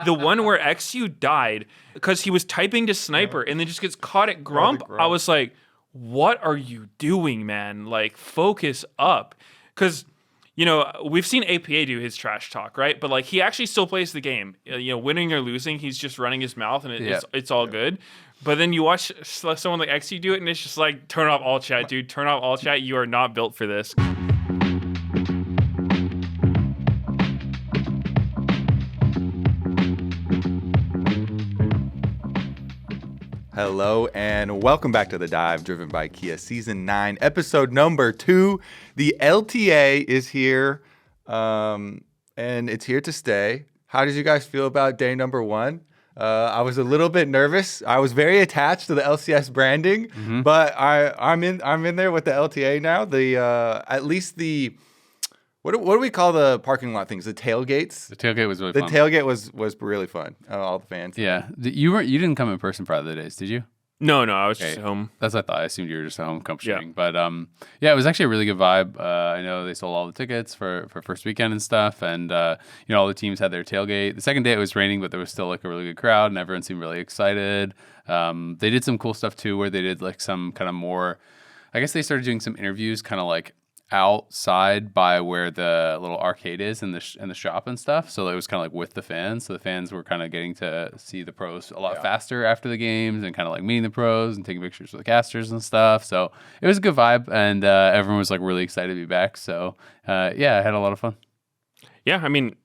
The one where XU died because he was typing to Sniper and then just gets caught at Grump. I was like, what are you doing, man? Like, focus up. Because, we've seen APA do his trash talk, right? But, like, he actually still plays the game. Winning or losing, he's just running his mouth and it's all good. But then you watch someone like XU do it and it's just like, turn off all chat, dude. Turn off all chat. You are not built for this. Hello and welcome back to The Dive, driven by Kia Season 9, Episode number 2. The LTA is here, and it's here to stay. How did you guys feel about day number 1? I was a little bit nervous. I was very attached to the LCS branding, but I'm in there with the LTA now. At least the what do we call the parking lot things? The tailgates. The tailgate was really fun. The tailgate was really fun. All the fans. Yeah, you didn't come in person for other days, did you? No, I was just home. That's what I thought. I assumed you were just at home shooting. But it was actually a really good vibe. I know they sold all the tickets for first weekend and stuff, and all the teams had their tailgate. The second day it was raining, but there was still like a really good crowd, and everyone seemed really excited. They did some cool stuff too, where they did like some kind of more. I guess they started doing some interviews, kind of like outside by where the little arcade is in the shop and stuff, so it was kind of like with the fans, so the fans were kind of getting to see the pros a lot faster after the games and kind of like meeting the pros and taking pictures with the casters and stuff. So it was a good vibe, and everyone was like really excited to be back. So I had a lot of fun. I mean,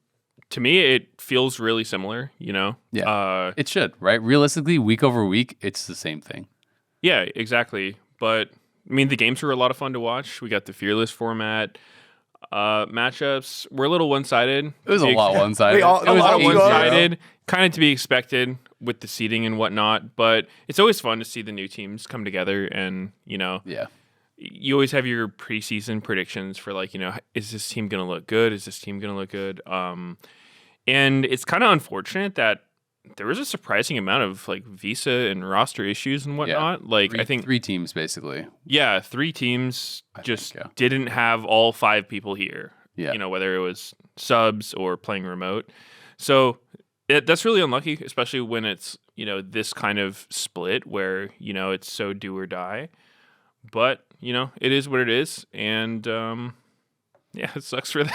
to me it feels really similar, It should, right? Realistically, week over week it's the same thing. Yeah, exactly. But I mean, the games were a lot of fun to watch. We got the Fearless format. Matchups were a little one-sided. It was a lot one-sided. It was a lot one-sided, kind of to be expected with the seeding and whatnot. But it's always fun to see the new teams come together and, you always have your preseason predictions for like, is this team going to look good? Is this team going to look good? And it's kind of unfortunate that there was a surprising amount of like visa and roster issues and whatnot. I think 3 teams basically. Yeah, 3 teams didn't have all 5 people here. Yeah. Whether it was subs or playing remote. So that's really unlucky, especially when it's, this kind of split where, it's so do or die. But, it is what it is. And it sucks for them.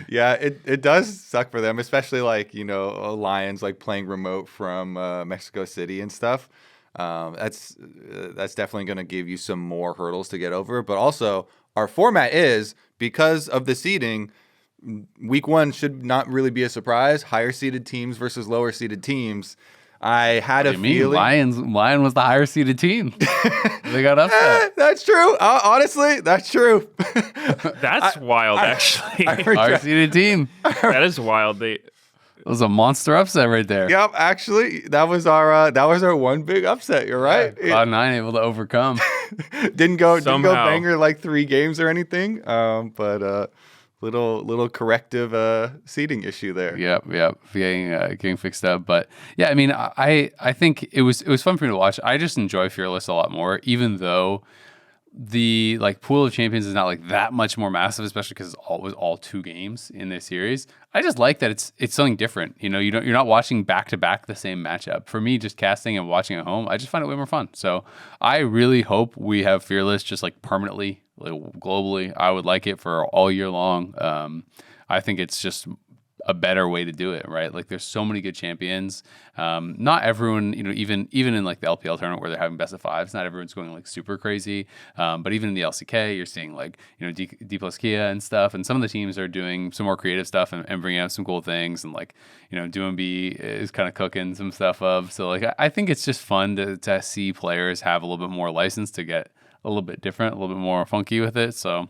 Yeah, it does suck for them, especially like, Lions like playing remote from Mexico City and stuff. That's definitely going to give you some more hurdles to get over. But also, our format is, because of the seeding, week 1 should not really be a surprise. Higher seeded teams versus lower seeded teams. I had a feeling Lion was the higher seeded team. They got upset. That's true. Honestly, that's true. That's wild, actually. Higher seeded team. That is wild. It was a monster upset right there. Yep, actually, that was our one big upset. You're right. Yeah, Cloud9 able to overcome. didn't go banger like 3 games or anything. But little corrective seeding issue there. Yep. Getting fixed up. But yeah, I mean, I think it was fun for me to watch. I just enjoy Fearless a lot more, even though the like pool of champions is not like that much more massive, especially because it was all 2 games in this series. I just like that it's something different. You're not watching back to back the same matchup. For me, just casting and watching at home, I just find it way more fun. So I really hope we have Fearless just like permanently, like, globally. I would like it for all year long. I think it's just a better way to do it, right? Like, there's so many good champions. Not everyone, even in like the LPL tournament where they're having best of 5s, not everyone's going like super crazy. But even in the LCK, you're seeing like, D plus Kia and stuff. And some of the teams are doing some more creative stuff and bringing out some cool things. And like, DoomB is kind of cooking some stuff up. So like, I think it's just fun to see players have a little bit more license to get a little bit different, a little bit more funky with it. So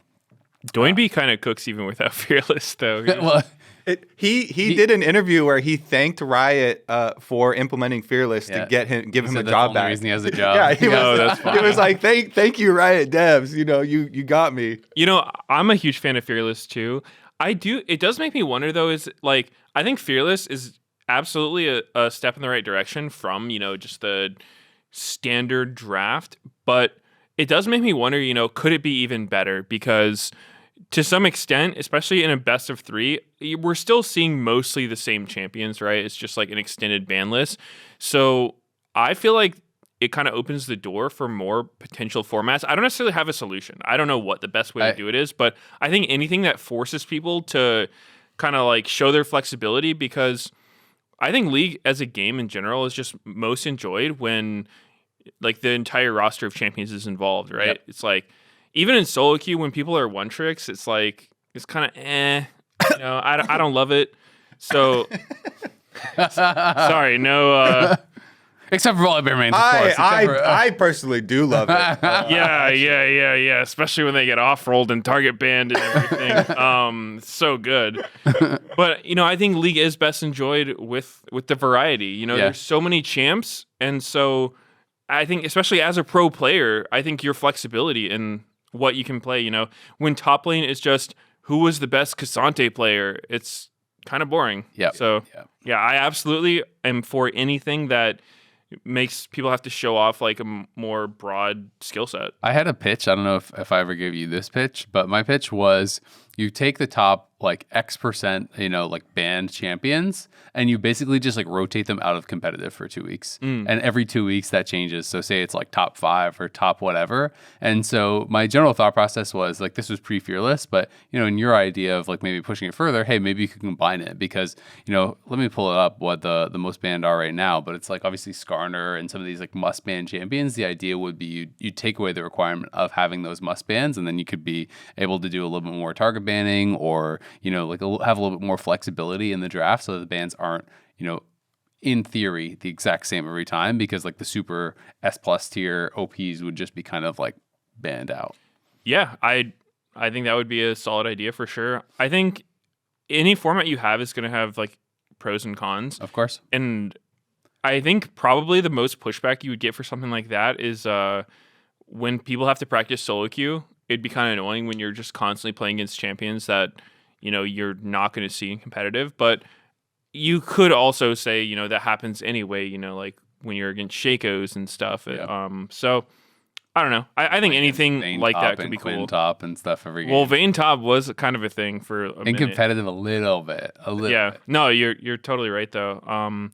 doinB kind of cooks even without Fearless, though. Well, he did an interview where he thanked Riot for implementing Fearless to give him a job back. The reason he has a job. That's fine. It was like thank you, Riot devs. You got me. I'm a huge fan of Fearless too. It does make me wonder though. Is like, I think Fearless is absolutely a step in the right direction from just the standard draft, but it does make me wonder. Could it be even better? Because to some extent, especially in a best of 3, we're still seeing mostly the same champions, right? It's just like an extended ban list. So I feel like it kind of opens the door for more potential formats. I don't necessarily have a solution. I don't know what the best way to do it is, but I think anything that forces people to kind of like show their flexibility, because I think League as a game in general is just most enjoyed when like the entire roster of champions is involved, right? Yep. It's like even in solo queue when people are one tricks, it's like it's kind of I don't love it. So sorry, no. Except for Volley Bear mains, of course. I personally do love it. Yeah. Especially when they get off rolled and target banned and everything. It's so good. But I think League is best enjoyed with the variety. There's so many champs, and so I think especially as a pro player, I think your flexibility in what you can play. When top lane is just who was the best Cassante player, it's kind of boring. Yeah. So yeah, I absolutely am for anything that makes people have to show off like a more broad skill set. I had a pitch. I don't know if I ever gave you this pitch, but my pitch was you take the top like X%, like banned champions, and you basically just like rotate them out of competitive for 2 weeks. And every 2 weeks that changes. So say it's like top 5 or top whatever. And so my general thought process was like, this was pre-Fearless, but in your idea of like maybe pushing it further, hey, maybe you could combine it because, let me pull it up what the most banned are right now, but it's like obviously Skarner and some of these like must ban champions. The idea would be you take away the requirement of having those must bans, and then you could be able to do a little bit more target banning or, have a little bit more flexibility in the draft so that the bans aren't, in theory, the exact same every time, because like the super S+ tier OPs would just be kind of like banned out. Yeah, I think that would be a solid idea for sure. I think any format you have is going to have like pros and cons. Of course. And I think probably the most pushback you would get for something like that is when people have to practice solo queue. It'd be kind of annoying when you're just constantly playing against champions that you're not going to see in competitive. But you could also say that happens anyway. Like when you're against Shakos and stuff. Yeah. So I don't know. I think anything Vayne like top that could and be Quinn cool. top and stuff every game. Well, Vayne top was kind of a thing for a in minute. competitive a little bit. Yeah. No, you're totally right though.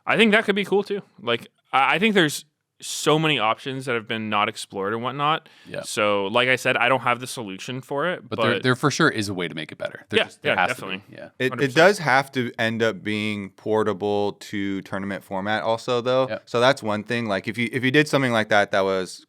I think that could be cool too. Like I think there's so many options that have been not explored and whatnot. Yeah. So like I said, I don't have the solution for it. But there for sure is a way to make it better. There has definitely. To be. Yeah. It does have to end up being portable to tournament format also though. Yep. So that's one thing. Like if you did something like that was,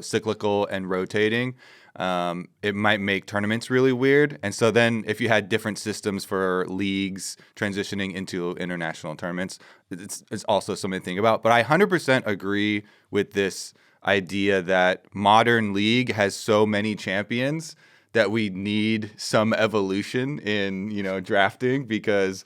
cyclical and rotating, it might make tournaments really weird. And so then if you had different systems for leagues transitioning into international tournaments, it's also something to think about. But I 100% agree with this idea that modern league has so many champions that we need some evolution in, drafting, because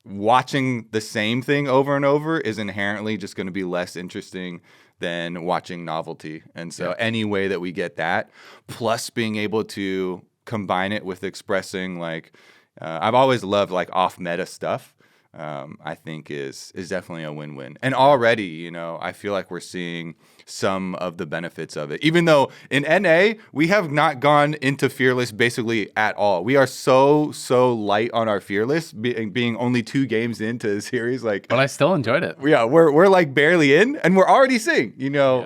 watching the same thing over and over is inherently just going to be less interesting than watching novelty. And so any way that we get that, plus being able to combine it with expressing like, I've always loved like off meta stuff. I think is definitely a win-win. And already, I feel like we're seeing some of the benefits of it. Even though in NA, we have not gone into Fearless basically at all. We are so light on our Fearless, being only 2 games into the series. But I still enjoyed it. Yeah, we're like barely in, and we're already seeing,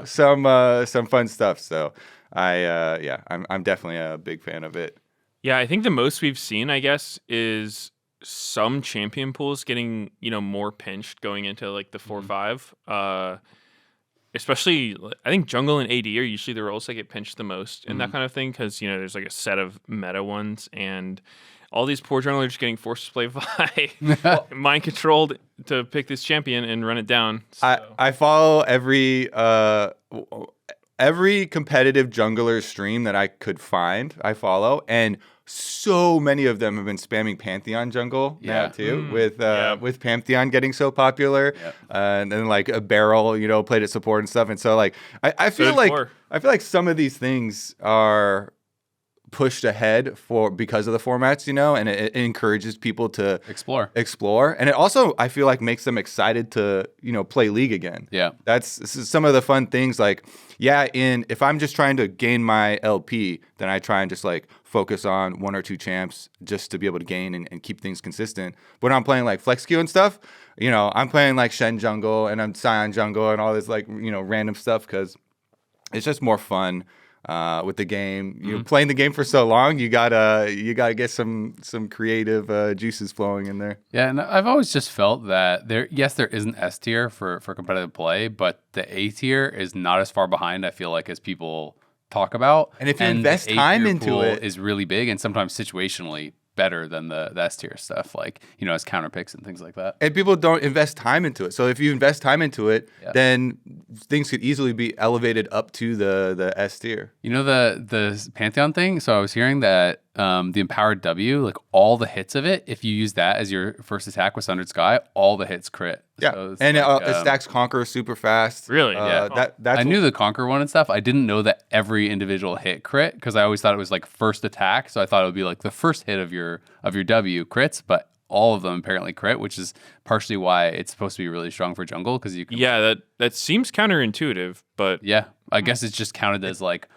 some fun stuff. So I'm definitely a big fan of it. Yeah, I think the most we've seen, I guess, is some champion pools getting more pinched going into like the 4-5. Especially, I think jungle and AD are usually the roles that get pinched the most in that kind of thing, because there's like a set of meta ones, and all these poor junglers getting forced to play Vi, mind controlled to pick this champion and run it down. So. I follow every competitive jungler stream that I could find. I follow, and so many of them have been spamming Pantheon jungle now too, with Pantheon getting so popular, and then like a Barrel, played at support and stuff. And so like I feel like some of these things are pushed ahead because of the formats, and it encourages people to explore. And it also, I feel like, makes them excited to, play League again. Yeah. This is some of the fun things. Like, if I'm just trying to gain my LP, then I try and just like focus on 1 or 2 champs just to be able to gain and keep things consistent. But when I'm playing like flex queue and stuff, I'm playing like Shen jungle and I'm Sion jungle and all this like, random stuff because it's just more fun. With the game, you're playing the game for so long, you gotta get some creative juices flowing in there. Yeah, and I've always just felt that there isn't S tier for competitive play, but the A tier is not as far behind, I feel like, as people talk about. And if you invest time into it, is really big and sometimes situationally better than the S tier stuff, like, as counter picks and things like that. And people don't invest time into it. So if you invest time into it, then things could easily be elevated up to the S tier. The Pantheon thing? So I was hearing that the Empowered W, like all the hits of it, if you use that as your first attack with Sundered Sky, all the hits crit. Yeah, so and it stacks Conquer super fast. Really? Yeah. I knew the Conquer one and stuff. I didn't know that every individual hit crit because I always thought it was like first attack. So I thought it would be like the first hit of your W crits, but all of them apparently crit, which is partially why it's supposed to be really strong for jungle because you can. Yeah, that seems counterintuitive, but yeah, I guess it's just counted as like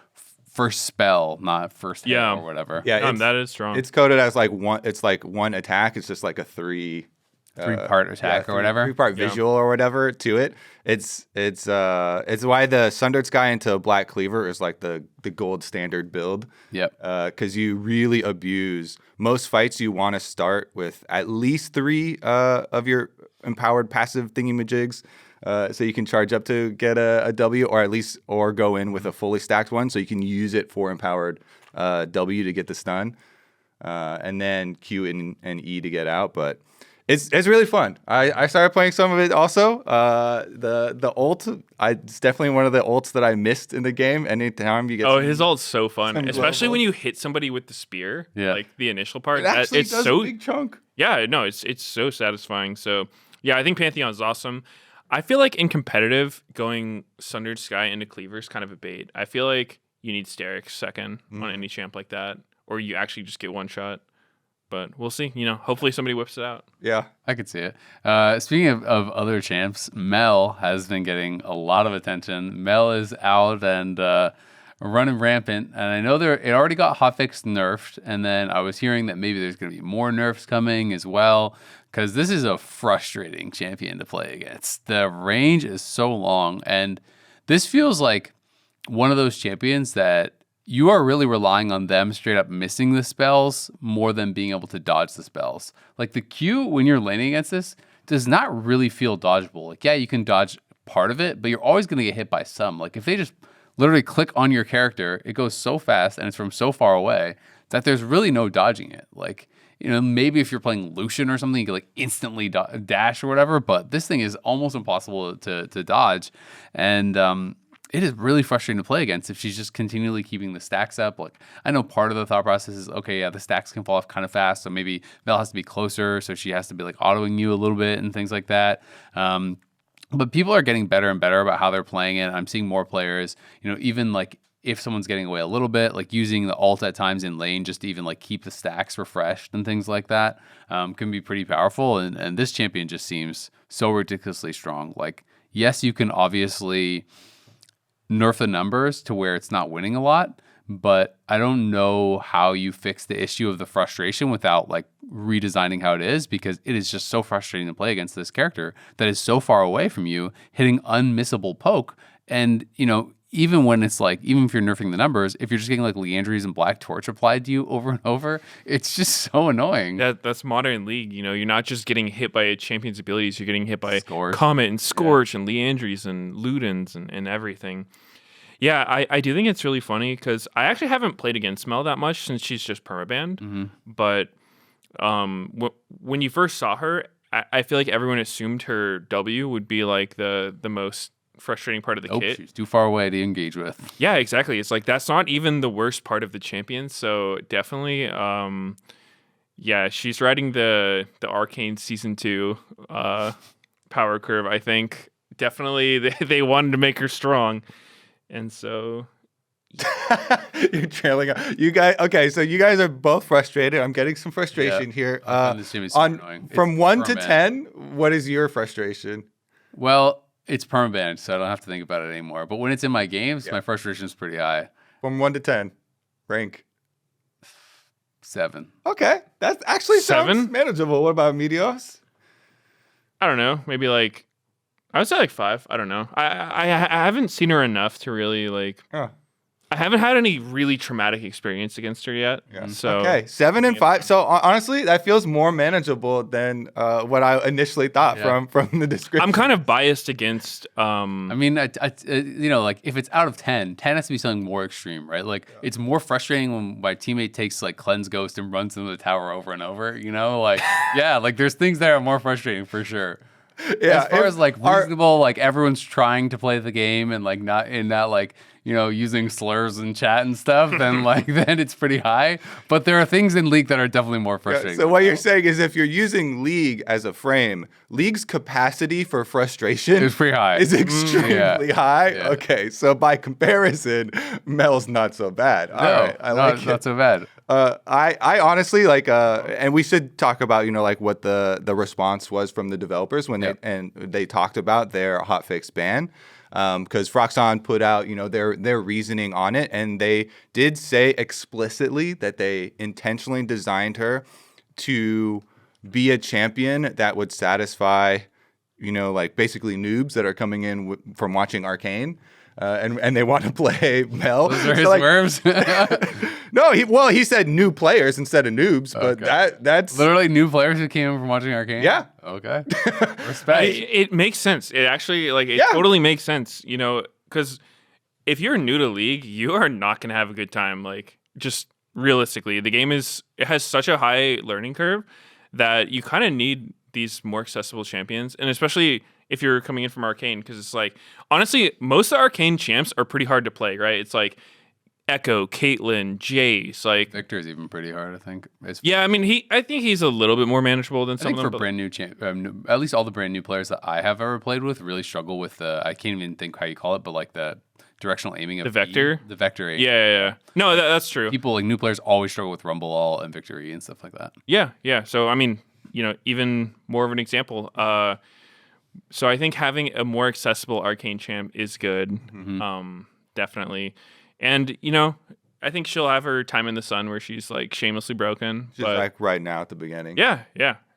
first spell, not first hit or whatever. Yeah, that is strong. It's coded as like one. It's like one attack. It's just like a three-part attack or whatever. 3-part visual or whatever to it. It's why the Sundered Sky into Black Cleaver is like the gold standard build. Yep. Because you really abuse most fights. You want to start with at least 3 of your empowered passive thingy-majigs. So you can charge up to get a W, or go in with a fully stacked one, so you can use it for empowered W to get the stun, and then Q and E to get out. But it's really fun. I started playing some of it also. The ult, it's definitely one of the ults that I missed in the game. Anytime you get his ult's so fun, especially when you hit somebody with the spear. Yeah. Like the initial part. it actually it's does so a big chunk. Yeah, no, it's so satisfying. So yeah, I think Pantheon is awesome. I feel like in competitive, going Sundered Sky into Cleaver is kind of a bait. I feel like you need Sterix second on any champ like that, or you actually just get one shot. But we'll see. Hopefully somebody whips it out. Yeah, I could see it. Speaking of other champs, Mel has been getting a lot of attention. Mel is out and running rampant, and I know it already got hotfix nerfed, and then I was hearing that maybe there's going to be more nerfs coming as well, because this is a frustrating champion to play against. The range is so long, and this feels like one of those champions that you are really relying on them straight up missing the spells more than being able to dodge the spells. Like the Q, when you're laning against this, does not really feel dodgeable. Like, yeah, you can dodge part of it, but you're always going to get hit by some. Like if they just literally click on your character, it goes so fast and it's from so far away that there's really no dodging it. Like, maybe if you're playing Lucian or something, you can like instantly dash or whatever, but this thing is almost impossible to dodge. And it is really frustrating to play against if she's just continually keeping the stacks up. Like, I know part of the thought process is, okay, yeah, the stacks can fall off kind of fast, so maybe Vel has to be closer, so she has to be like autoing you a little bit and things like that. But people are getting better and better about how they're playing it. I'm seeing more players, even like if someone's getting away a little bit, like using the ult at times in lane just to even like keep the stacks refreshed and things like that can be pretty powerful. And this champion just seems so ridiculously strong. Like, yes, you can obviously nerf the numbers to where it's not winning a lot, but I don't know how you fix the issue of the frustration without like redesigning how it is, because it is just so frustrating to play against this character that is so far away from you, hitting unmissable poke. And, even when it's like, even if you're nerfing the numbers, if you're just getting like Leandries and Black Torch applied to you over and over, it's just so annoying. That's modern League. You're not just getting hit by a champion's abilities, you're getting hit by Scorch. Comet and Scorch and Leandries and Ludens and everything. Yeah, I do think it's really funny because I actually haven't played against Mel that much since she's just permabanned. Mm-hmm. But when you first saw her, I feel like everyone assumed her W would be like the most frustrating part of the kit. She's too far away to engage with. Yeah, exactly. It's like that's not even the worst part of the champion. So definitely, she's riding the Arcane Season 2 power curve, I think. Definitely they wanted to make her strong. And so, You're trailing. You guys, okay? So you guys are both frustrated. I'm getting some frustration here. I find this game is super annoying. From It's 1 to permanent. 10, what is your frustration? Well, it's permaban, so I don't have to think about it anymore. But when it's in my games, my frustration is pretty high. From 1 to 10, rank. 7. Okay, that actually sounds 7? manageable. What about Meteos? I don't know. Maybe like I would say like 5. I don't know. I haven't seen her enough to really like. Oh. I haven't had any really traumatic experience against her yet. Yeah. So Okay, 7 and 5. So honestly, that feels more manageable than what I initially thought from the description. I'm kind of biased against. I mean, you know, like if it's out of 10, 10 has to be something more extreme, right? Like it's more frustrating when my teammate takes like cleanse ghost and runs into the tower over and over. You know, like yeah, like there's things that are more frustrating for sure. Yeah, as far as like reasonable, like everyone's trying to play the game and like not in that like, you know, using slurs in chat and stuff, then like then it's pretty high. But there are things in League that are definitely more frustrating. So what you're saying is if you're using League as a frame, League's capacity for frustration It's pretty high. is extremely high. Yeah. Okay, so by comparison, Mel's not so bad. All right, I like it. Not so bad. I honestly like, and we should talk about, you know, like what the response was from the developers when they talked about their hotfix ban. Because Froxon put out, you know, their reasoning on it, and they did say explicitly that they intentionally designed her to be a champion that would satisfy, you know, like basically noobs that are coming in from watching Arcane. And they want to play Mel. Those are his like, words. No, he said new players instead of noobs, but that's literally new players who came in from watching Arcane. Yeah. Okay. Respect. it makes sense. It actually like it totally makes sense. You know, because if you're new to League, you are not gonna have a good time. Like just realistically, the game it has such a high learning curve that you kind of need these more accessible champions, and especially if you're coming in from Arcane, because it's like honestly, most of the Arcane champs are pretty hard to play. Right? It's like Echo, Caitlyn, Jace, like Victor's even pretty hard, I think. I mean, I think he's a little bit more manageable than some of them. For brand new, at least all the brand new players that I have ever played with really struggle with I can't even think how you call it, but like the directional aiming of the vector, the vector aim. Yeah. No, that's true. People like new players always struggle with Rumble All and Victory and stuff like that. Yeah. So I mean, you know, even more of an example. So I think having a more accessible Arcane champ is good. Definitely. And, you know, I think she'll have her time in the sun where she's like shamelessly broken. just like right now at the beginning. Yeah.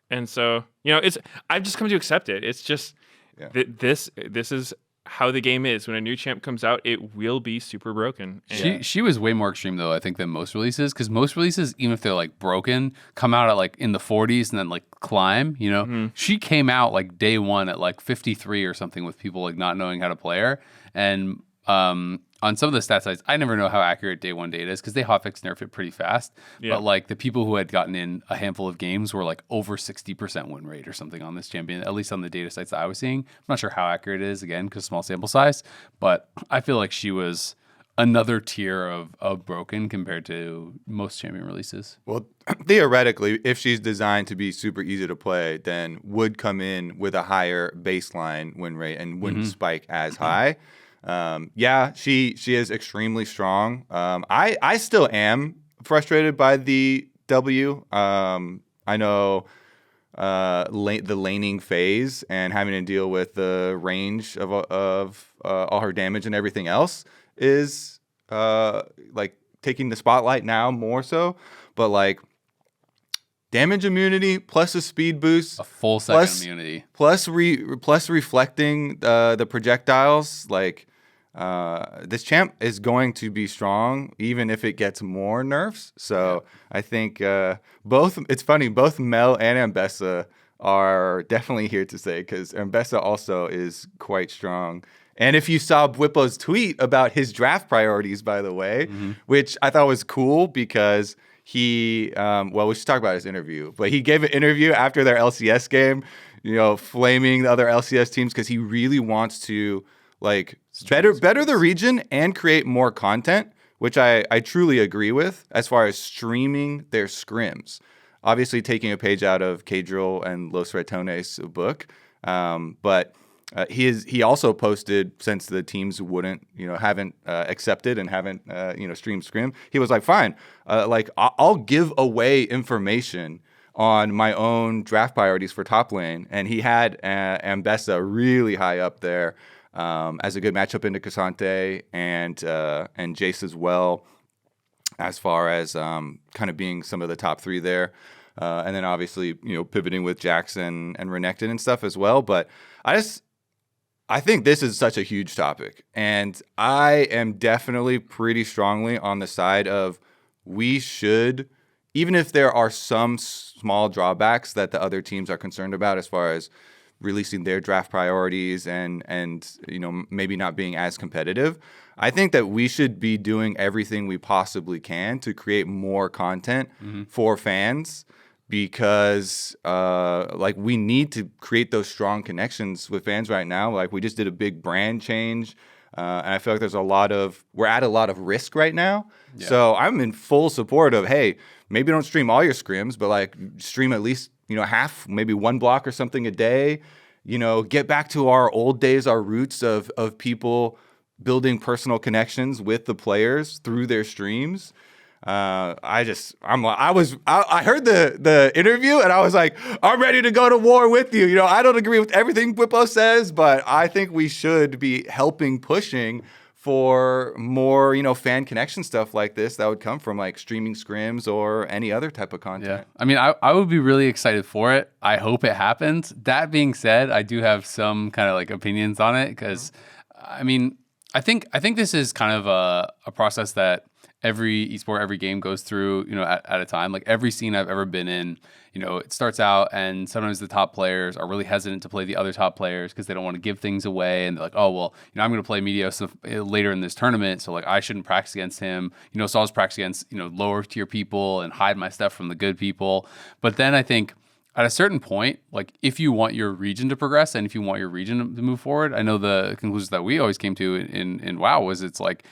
And so, you know, I've just come to accept it. It's just this is how the game is. When a new champ comes out, it will be super broken. And She was way more extreme though, I think, than most releases, because most releases, even if they're like broken, come out at like in the 40s and then like climb, you know. She came out like day one at like 53 or something with people like not knowing how to play her. And on some of the stat sites, I never know how accurate day one data is because they hotfix nerf it pretty fast. But like the people who had gotten in a handful of games were like over 60% win rate or something on this champion, at least on the data sites that I was seeing. I'm not sure how accurate it is, again, because small sample size. But I feel like she was another tier of broken compared to most champion releases. Well, theoretically, if she's designed to be super easy to play, then would come in with a higher baseline win rate and wouldn't spike as high. She is extremely strong. I still am frustrated by the W. I know the laning phase and having to deal with the range of all her damage and everything else is like taking the spotlight now more so. But like damage immunity plus a speed boost, A full second immunity. plus reflecting the projectiles, like this champ is going to be strong even if it gets more nerfs. So I think it's funny, both Mel and Ambessa are definitely here to say, because Ambessa also is quite strong. And if you saw Bwipo's tweet about his draft priorities, by the way, which I thought was cool because he, we should talk about his interview, but he gave an interview after their LCS game, you know, flaming the other LCS teams because he really wants to like better the region and create more content, which I truly agree with as far as streaming their scrims. Obviously taking a page out of Cadrill and Los Ratones book, but he also posted, since the teams haven't accepted and haven't streamed Scrim. He was like, fine, like I'll give away information on my own draft priorities for top lane, and he had Ambessa really high up there as a good matchup into Cassante and Jace as well, as far as kind of being some of the top 3 there. And then obviously, pivoting with Jackson and Renekton and stuff as well. But I think this is such a huge topic. And I am definitely pretty strongly on the side of we should, even if there are some small drawbacks that the other teams are concerned about as far as releasing their draft priorities and maybe not being as competitive, I think that we should be doing everything we possibly can to create more content for fans, because like we need to create those strong connections with fans right now. Like we just did a big brand change, and I feel like we're at a lot of risk right now. Yeah. So I'm in full support of, hey, maybe don't stream all your scrims, but like stream at least half, maybe 1 block or something a day. Get back to our old days, our roots of people building personal connections with the players through their streams. I heard the interview and I was like, I'm ready to go to war with you. I don't agree with everything Bwipo says, but I think we should be pushing for more, fan connection stuff like this that would come from like streaming scrims or any other type of content. Yeah. I mean, I would be really excited for it. I hope it happens. That being said, I do have some kind of like opinions on it because, I mean, I think this is kind of a process that every esport, every game goes through, at a time. Like every scene I've ever been in, it starts out and sometimes the top players are really hesitant to play the other top players because they don't want to give things away. And they're like, oh, well, I'm going to play Meteos later in this tournament. So like I shouldn't practice against him. So I'll just practice against, lower tier people and hide my stuff from the good people. But then I think at a certain point, like if you want your region to progress and if you want your region to move forward, I know the conclusions that we always came to in WoW was it's like,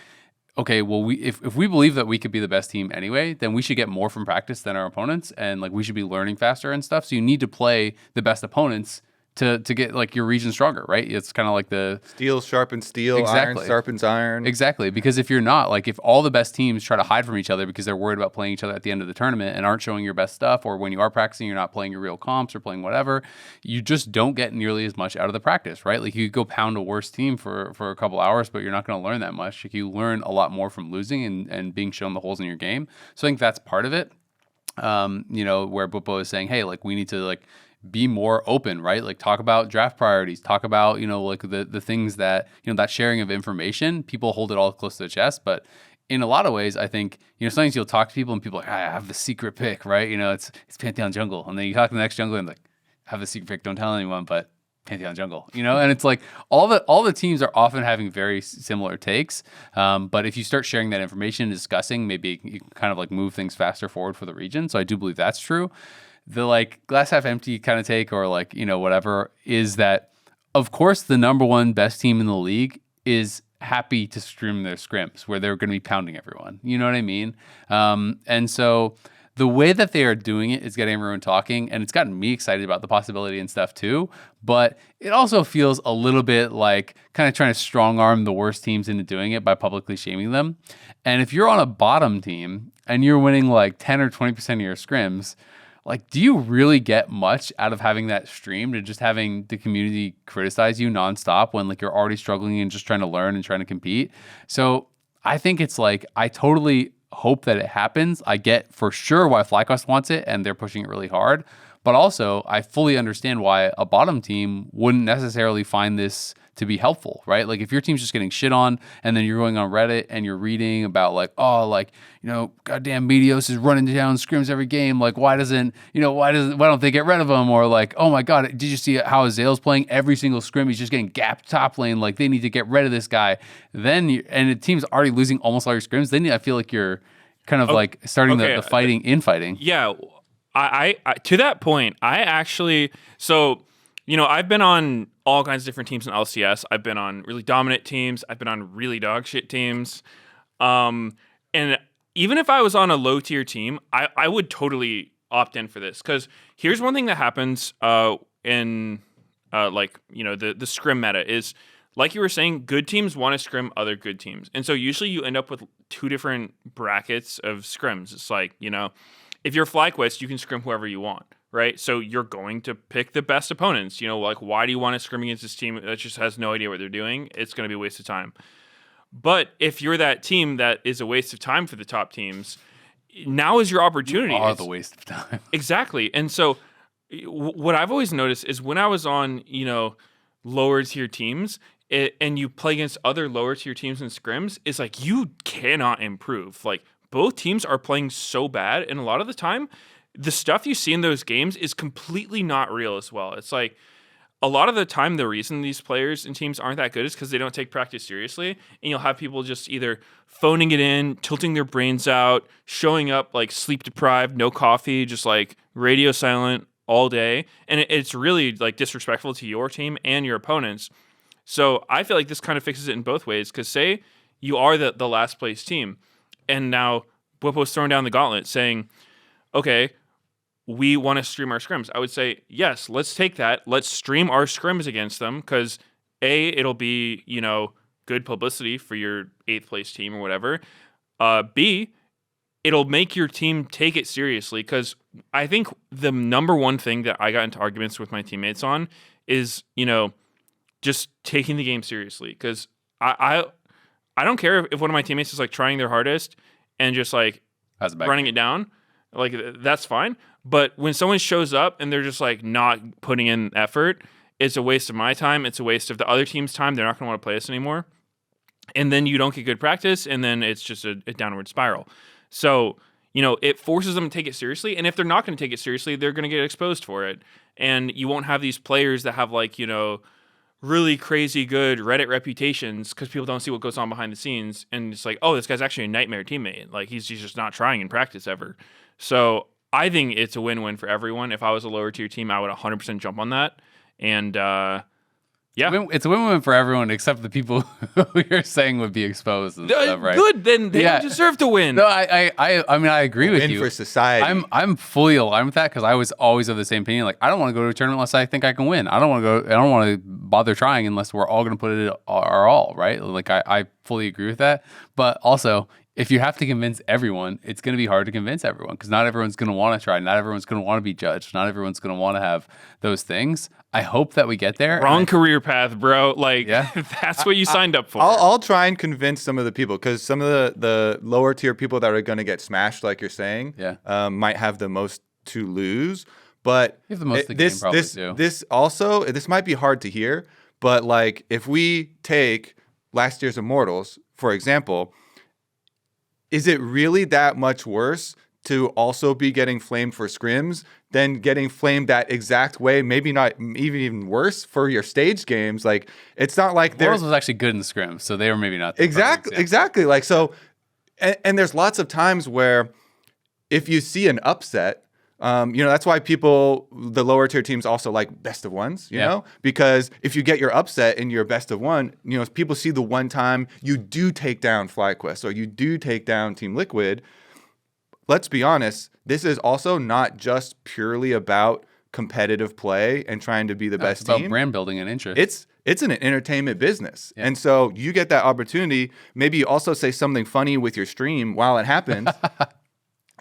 okay, well, if we believe that we could be the best team anyway, then we should get more from practice than our opponents, and like we should be learning faster and stuff. So you need to play the best opponents to get like your region stronger, right? It's kind of like the steel sharpens steel, exactly. Iron sharpens iron. Exactly, because if you're not, like if all the best teams try to hide from each other because they're worried about playing each other at the end of the tournament and aren't showing your best stuff, or when you are practicing, you're not playing your real comps or playing whatever, you just don't get nearly as much out of the practice, right? Like you could go pound a worse team for a couple hours, but you're not going to learn that much. Like you learn a lot more from losing and being shown the holes in your game. So I think that's part of it. Where Bwipo is saying, hey, like we need to like be more open, right? Like talk about draft priorities, talk about, like the things that, that sharing of information, people hold it all close to the chest. But in a lot of ways, I think, sometimes you'll talk to people and people are like, I have the secret pick, right? It's Pantheon Jungle. And then you talk to the next jungler and like, I have the secret pick, don't tell anyone, but Pantheon Jungle, and it's like all the teams are often having very similar takes. But if you start sharing that information and discussing, maybe you can kind of like move things faster forward for the region. So I do believe that's true. The like glass half empty kind of take or like, whatever is that, of course, the number one best team in the league is happy to stream their scrims where they're going to be pounding everyone. You know what I mean? And so the way that they are doing it is getting everyone talking, and it's gotten me excited about the possibility and stuff too. But it also feels a little bit like kind of trying to strong arm the worst teams into doing it by publicly shaming them. And if you're on a bottom team and you're winning like 10 or 20% of your scrims, like, do you really get much out of having that streamed and just having the community criticize you nonstop when like you're already struggling and just trying to learn and trying to compete? So I think it's like, I totally hope that it happens. I get for sure why FlyQuest wants it and they're pushing it really hard. But also, I fully understand why a bottom team wouldn't necessarily find this to be helpful, right? Like if your team's just getting shit on and then you're going on Reddit and you're reading about like, oh, like, goddamn Meteos is running down scrims every game. Like, why don't they get rid of him? Or like, oh my God, did you see how Azale's playing every single scrim? He's just getting gapped top lane. Like they need to get rid of this guy. Then and the team's already losing almost all your scrims. Then I feel like you're kind of like starting the fighting infighting. Yeah. I to that point, I actually, so, I've been on all kinds of different teams in LCS. I've been on really dominant teams. I've been on really dog shit teams. And even if I was on a low tier team, I would totally opt in for this. Because here's one thing that happens in like, the scrim meta is, like you were saying, good teams want to scrim other good teams. And so usually you end up with 2 different brackets of scrims. It's like, if you're FlyQuest, you can scrim whoever you want, right? So you're going to pick the best opponents. Like, why do you want to scrim against this team that just has no idea what they're doing? It's going to be a waste of time. But if you're that team that is a waste of time for the top teams, now is your opportunity. All the waste of time. Exactly. And so what I've always noticed is when I was on, lower tier teams, and you play against other lower tier teams in scrims, it's like you cannot improve. Like, both teams are playing so bad, and a lot of the time, the stuff you see in those games is completely not real as well. It's like, a lot of the time, the reason these players and teams aren't that good is because they don't take practice seriously, and you'll have people just either phoning it in, tilting their brains out, showing up like sleep deprived, no coffee, just like radio silent all day, and it's really like disrespectful to your team and your opponents. So I feel like this kind of fixes it in both ways, because say you are the last place team, and now Bwipo's throwing down the gauntlet saying, okay, we want to stream our scrims. I would say, yes, let's take that. Let's stream our scrims against them, because A, it'll be, good publicity for your 8th place team or whatever. B, it'll make your team take it seriously, because I think the number one thing that I got into arguments with my teammates on is, just taking the game seriously. Because I don't care if one of my teammates is like trying their hardest and just like running it down. Like, that's fine. But when someone shows up and they're just like not putting in effort, it's a waste of my time. It's a waste of the other team's time. They're not going to want to play us anymore. And then you don't get good practice, and then it's just a downward spiral. So, it forces them to take it seriously. And if they're not going to take it seriously, they're going to get exposed for it. And you won't have these players that have like, really crazy good Reddit reputations, because people don't see what goes on behind the scenes. And it's like, oh, this guy's actually a nightmare teammate. Like, he's just not trying in practice ever. So I think it's a win-win for everyone. If I was a lower tier team, I would 100% jump on that. And yeah, it's a win-win for everyone except the people who you're saying would be exposed and stuff, right? Good, then they don't deserve to win. No, I mean, I agree with you. Win for society. I'm fully aligned with that, because I was always of the same opinion. Like, I don't want to go to a tournament unless I think I can win. I don't want to bother trying unless we're all going to put it our all, right? Like, I fully agree with that. But also, if you have to convince everyone, it's going to be hard to convince everyone, because not everyone's going to want to try. Not everyone's going to want to be judged. Not everyone's going to want to have those things. I hope that we get there. Wrong career path, bro. Like, that's what you signed up for. I'll try and convince some of the people, because some of the lower tier people that are going to get smashed, like you're saying, might have the most to lose. But this might be hard to hear. But like, if we take last year's Immortals, for example, is it really that much worse to also be getting flamed for scrims than getting flamed that exact way? Maybe not even worse for your stage games. Like, it's not like Immortals was actually good in the scrims, so they were maybe not exactly. Like, so, and there's lots of times where if you see an upset, that's why the lower tier teams also like best of ones, you know, because if you get your upset in your best of one, people see the one time you do take down FlyQuest or you do take down Team Liquid. Let's be honest, this is also not just purely about competitive play and trying to be the best team. It's about brand building and interest. It's an entertainment business. And so you get that opportunity. Maybe you also say something funny with your stream while it happens.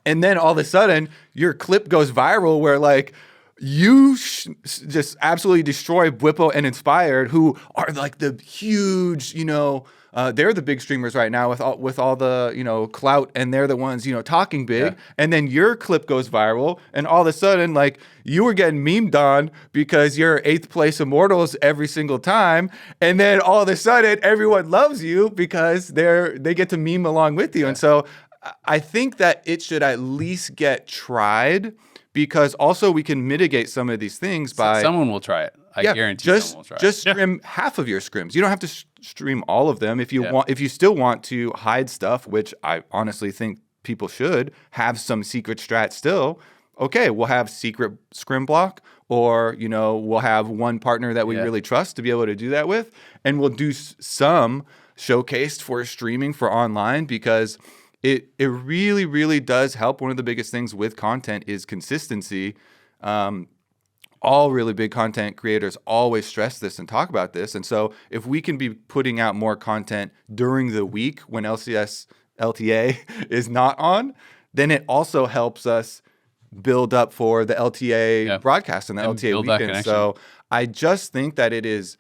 And then all of a sudden, your clip goes viral where, like, you just absolutely destroy Bwipo and Inspired, who are, like, the huge, they're the big streamers right now with all the, clout, and they're the ones, talking big. Yeah. And then your clip goes viral, and all of a sudden, like, you were getting memed on because you're 8th place Immortals every single time. And then all of a sudden, everyone loves you because they get to meme along with you. Yeah. And so I think that it should at least get tried, because also we can mitigate some of these things by someone will try it. I guarantee someone will try it. Just stream half of your scrims. You don't have to stream all of them if you want. If you still want to hide stuff, which I honestly think people should have some secret strat still. Okay, we'll have secret scrim block, or we'll have one partner that we really trust to be able to do that with, and we'll do some showcased for streaming for online, because it really, really does help. One of the biggest things with content is consistency. all really big content creators always stress this and talk about this. And so if we can be putting out more content during the week when LTA is not on, then it also helps us build up for the LTA broadcast and the LTA weekend. So I just think that it is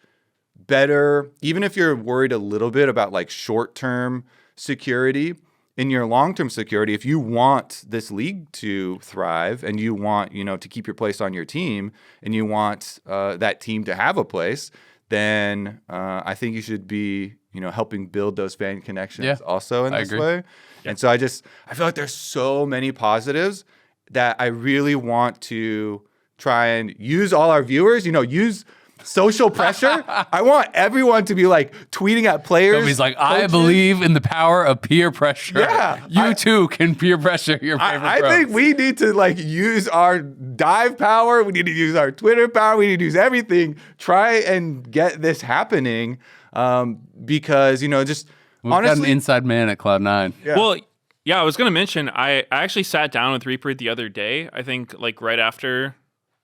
better, even if you're worried a little bit about like short-term security, in your long-term security, if you want this league to thrive and you want, to keep your place on your team and you want that team to have a place, then I think you should be, helping build those fan connections also in this way. Yeah. And so I feel like there's so many positives that I really want to try and use all our viewers, use social pressure. I want everyone to be like tweeting at players. He's like, coaches. I believe in the power of peer pressure. Yeah, you too can peer pressure your favorite I think we need to like use our dive power. We need to use our Twitter power. We need to use everything. Try and get this happening because, just we've honestly. got an inside man at Cloud9. Yeah. Well, yeah, I was going to mention, I actually sat down with Reaper the other day, I think like right after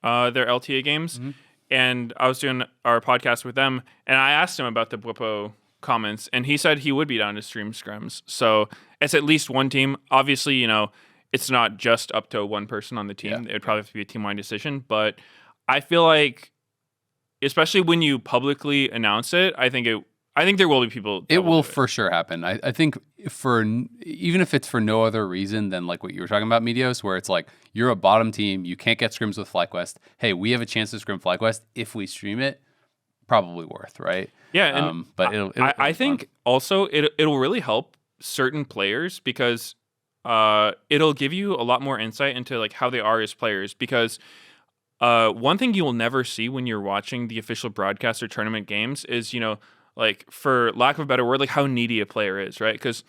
their LTA games. Mm-hmm. And I was doing our podcast with them, and I asked him about the Bwipo comments, and he said he would be down to stream scrims. So it's at least one team. Obviously, it's not just up to one person on the team. Yeah. It would probably have to be a team-wide decision. But I feel like, especially when you publicly announce it, I think there will be people. It will for sure happen. I think even if it's for no other reason than like what you were talking about, Medios, where it's like you're a bottom team, you can't get scrims with FlyQuest. Hey, we have a chance to scrim FlyQuest if we stream it. Probably worth, right? Yeah, and but I think also it'll really help certain players because it'll give you a lot more insight into like how they are as players. Because one thing you will never see when you're watching the official broadcast or tournament games is like, for lack of a better word, like how needy a player is, right? Because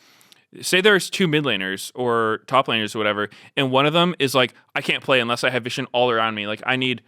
say there's two mid laners or top laners or whatever, and one of them is like, I can't play unless I have vision all around me. Like, I need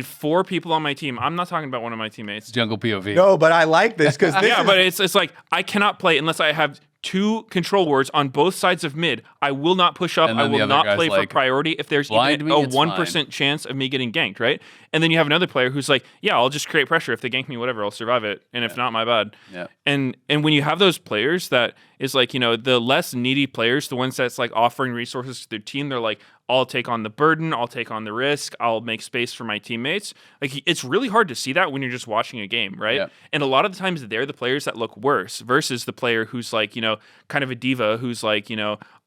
4 people on my team. I'm not talking about one of my teammates. Jungle POV. No, but I like this because but it's like, I cannot play unless I have 2 control wards on both sides of mid. I will not push up. I will not play for priority if there's even a 1% chance of me getting ganked, right? And then you have another player who's like, yeah, I'll just create pressure. If they gank me, whatever, I'll survive it. And if not, my bad. Yeah. And when you have those players that is like, the less needy players, the ones that's like offering resources to their team, they're like, I'll take on the burden, I'll take on the risk, I'll make space for my teammates. Like, it's really hard to see that when you're just watching a game, right? Yeah. And a lot of the times they're the players that look worse versus the player who's like, kind of a diva who's like,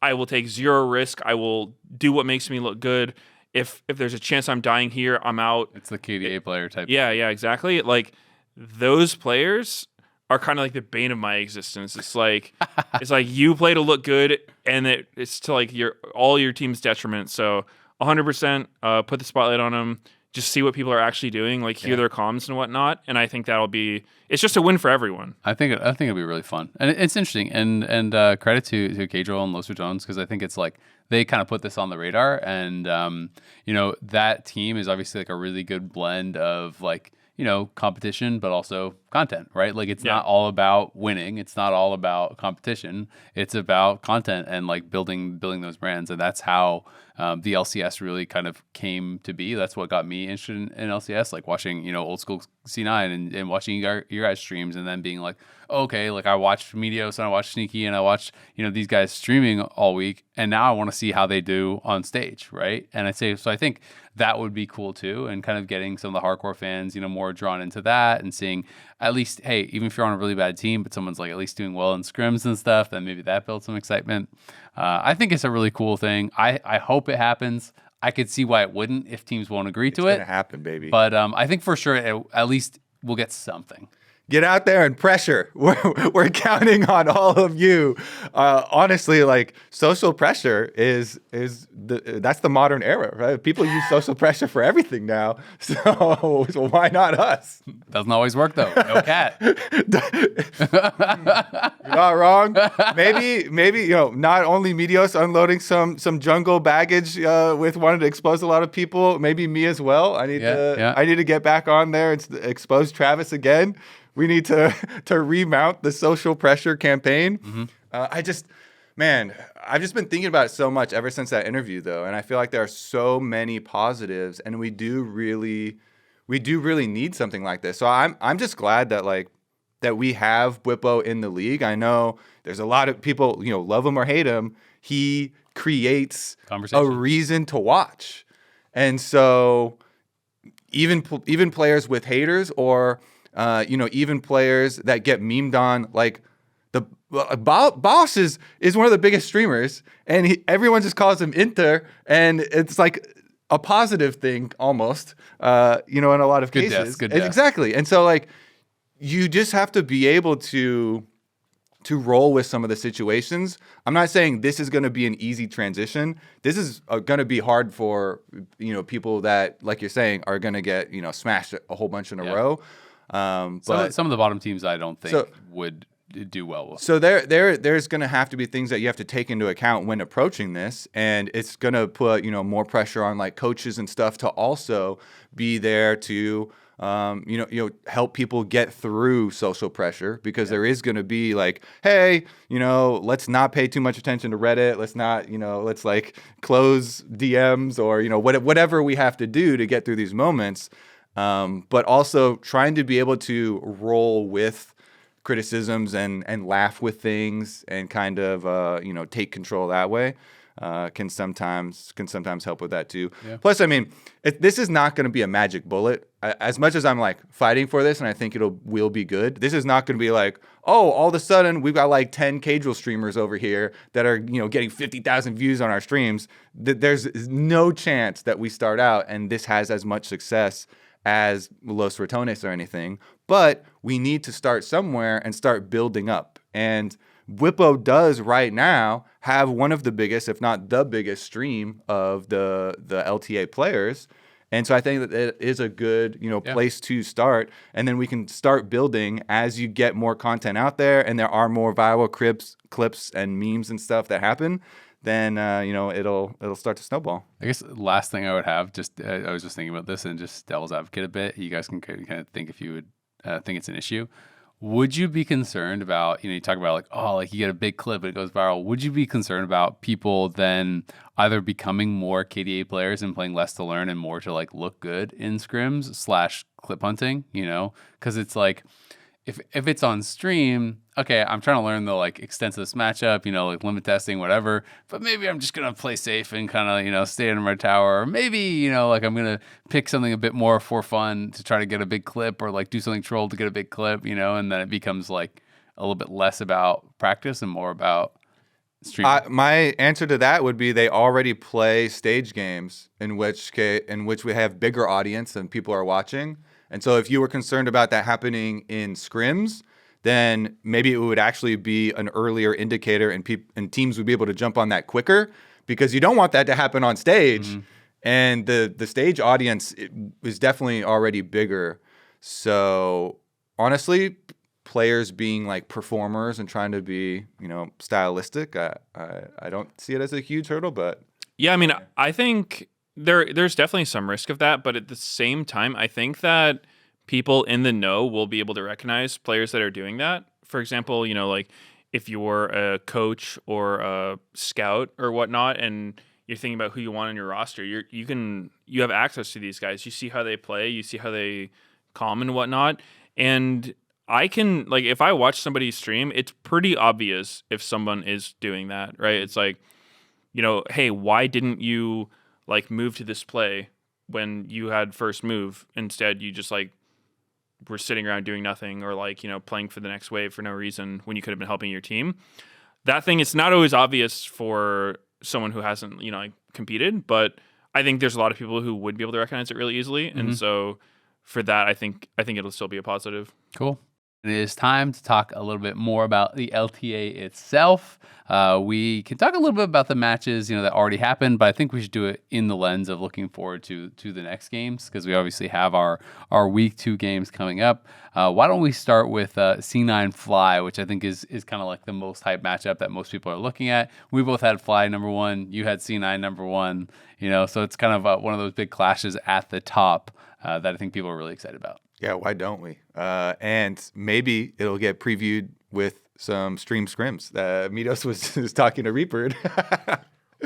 I will take 0 risk, I will do what makes me look good. If there's a chance I'm dying here, I'm out. It's the KDA player type. Yeah, exactly. Like, those players are kind of like the bane of my existence. It's like you play to look good, and it's to like all your team's detriment. So 100% put the spotlight on them. Just see what people are actually doing, like hear their comms and whatnot. And I think it's just a win for everyone. I think it'll be really fun, and it's interesting. And credit to Cadril and Los Jones, because I think it's like they kind of put this on the radar, and that team is obviously like a really good blend of like competition, but also content, right? Like, it's not all about winning. It's not all about competition. It's about content and like building those brands. And that's how the LCS really kind of came to be. That's what got me interested in LCS, like watching, old school C9 and watching your guys' streams, and then being like, oh, okay, like I watched Medios and I watched Sneaky and I watched, these guys streaming all week. And now I want to see how they do on stage, right? And I think that would be cool too. And kind of getting some of the hardcore fans, more drawn into that, and seeing at least, hey, even if you're on a really bad team, but someone's like at least doing well in scrims and stuff, then maybe that builds some excitement. I think it's a really cool thing. I hope it happens. I could see why it wouldn't if teams won't agree to it. It's gonna happen, baby. But I think for sure, at least we'll get something. Get out there and pressure. We're counting on all of you. Honestly, like, social pressure that's the modern era, right? People use social pressure for everything now. So why not us? Doesn't always work though. No cat. You're not wrong. Maybe not only Medios unloading some jungle baggage with wanting to expose a lot of people. Maybe me as well. I need to get back on there and expose Travis again. We need to remount the social pressure campaign. Mm-hmm. I've just been thinking about it so much ever since that interview, though, and I feel like there are so many positives, and we do really we do really need something like this. So I'm just glad that that we have Bwipo in the league. I know there's a lot of people, love him or hate him. He creates a reason to watch. And so even players with haters or, even players that get memed on, like Boss is one of the biggest streamers, and everyone just calls him Inter, and it's like a positive thing almost, in a lot of cases. Good death. Exactly. And so you just have to be able to roll with some of the situations. I'm not saying this is going to be an easy transition. This is going to be hard for, people that, like you're saying, are going to get, smashed a whole bunch in a row. But some of the bottom teams I don't think would do well with. So there's going to have to be things that you have to take into account when approaching this, and it's going to put more pressure on coaches and stuff to also be there to help people get through social pressure, because there is going to be hey, let's not pay too much attention to Reddit. Let's not, let's close DMs or, whatever we have to do to get through these moments. But also trying to be able to roll with criticisms and laugh with things and kind of, take control that way. Can sometimes help with that too. Yeah. Plus, I mean, this is not going to be a magic bullet. As much as I'm fighting for this, and I think will be good, this is not going to be all of a sudden we've got 10 casual streamers over here that are getting 50,000 views on our streams. There's no chance that we start out and this has as much success as Los Ratones or anything. But we need to start somewhere and start building up. And Bwipo does right now have one of the biggest, if not the biggest, stream of the LTA players. And so I think that it is a good, place to start. And then we can start building as you get more content out there and there are more viral clips and memes and stuff that happen. Then, it'll start to snowball. I guess last thing I would have, I was just thinking about this and just devil's advocate a bit. You guys can kind of think if you would think it's an issue. Would you be concerned about, you talk about you get a big clip and it goes viral. Would you be concerned about people then either becoming more KDA players and playing less to learn and more to look good in scrims / clip hunting, Because it's if it's on stream, okay, I'm trying to learn the extent of this matchup, limit testing, whatever. But maybe I'm just gonna play safe and kind of stay in my tower. Or maybe I'm gonna pick something a bit more for fun to try to get a big clip, or do something troll to get a big clip, and then it becomes a little bit less about practice and more about stream. My answer to that would be they already play stage games in which we have bigger audience and people are watching. And so if you were concerned about that happening in scrims, then maybe it would actually be an earlier indicator and teams would be able to jump on that quicker, because you don't want that to happen on stage. Mm-hmm. And the stage audience is definitely already bigger. So honestly, players being performers and trying to be, stylistic, I don't see it as a huge hurdle, but. Yeah, I mean, I think there's definitely some risk of that, but at the same time, I think that people in the know will be able to recognize players that are doing that. For example, if you're a coach or a scout or whatnot, and you're thinking about who you want on your roster, you have access to these guys. You see how they play, you see how they calm and whatnot, and I can if I watch somebody stream, it's pretty obvious if someone is doing that, right? It's hey, why didn't you move to this play when you had first move? Instead, you just were sitting around doing nothing, or playing for the next wave for no reason when you could have been helping your team. That thing, it's not always obvious for someone who hasn't, competed, but I think there's a lot of people who would be able to recognize it really easily. Mm-hmm. And so for that, I think it'll still be a positive. Cool. It is time to talk a little bit more about the LTA itself. We can talk a little bit about the matches, that already happened, but I think we should do it in the lens of looking forward to the next games, because we obviously have our week 2 games coming up. Why don't we start with C9 Fly, which I think is kind of the most hype matchup that most people are looking at. We both had Fly number 1. You had C9 number 1. So it's kind of one of those big clashes at the top that I think people are really excited about. Yeah, why don't we? And maybe it'll get previewed with some stream scrims. Mitos was talking to Reaper.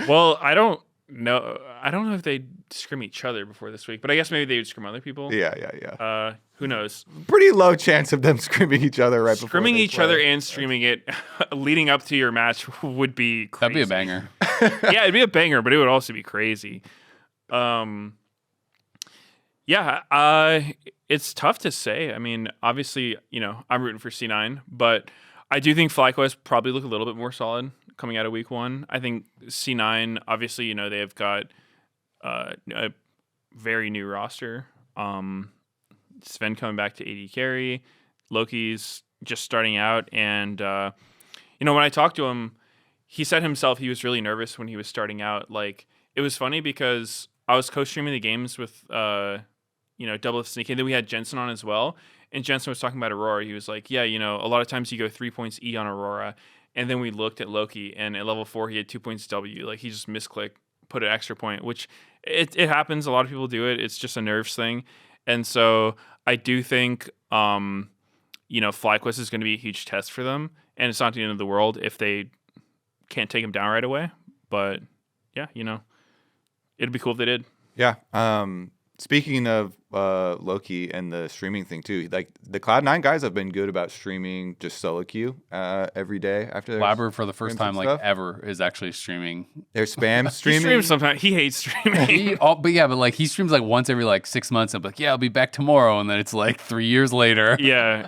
Well, I don't know. I don't know if they'd scrim each other before this week, but I guess maybe they would scrim other people. Yeah. Who knows? Pretty low chance of them scrimming each other right before Scrimming they each play. other and streaming it leading up to your match would be crazy. That'd be a banger. Yeah, it'd be a banger, but it would also be crazy. It's tough to say. I mean, obviously, I'm rooting for C9, but I do think FlyQuest probably look a little bit more solid coming out of week 1. I think C9, obviously, they have got a very new roster. Sven coming back to AD carry. Loki's just starting out. And, when I talked to him, he said himself he was really nervous when he was starting out. Like, it was funny because I was co-streaming the games with, Double F Sneaky. And then we had Jensen on as well. And Jensen was talking about Aurora. He was like, yeah, a lot of times you go 3 points E on Aurora. And then we looked at Loki, and at level 4, he had 2 points W. Like, he just misclicked, put an extra point, which it happens. A lot of people do it. It's just a nerves thing. And so I do think, FlyQuest is going to be a huge test for them. And it's not the end of the world if they can't take him down right away. But, yeah, it'd be cool if they did. Yeah. Speaking of Loki and the streaming thing too, like the Cloud9 guys have been good about streaming just solo queue every day after their Labber for the first time stuff. ever is actually streaming. Their spam He streaming. streams sometimes. He hates streaming. But he streams like once every 6 months. I'm like, yeah, I'll be back tomorrow, and then it's 3 years later. Yeah.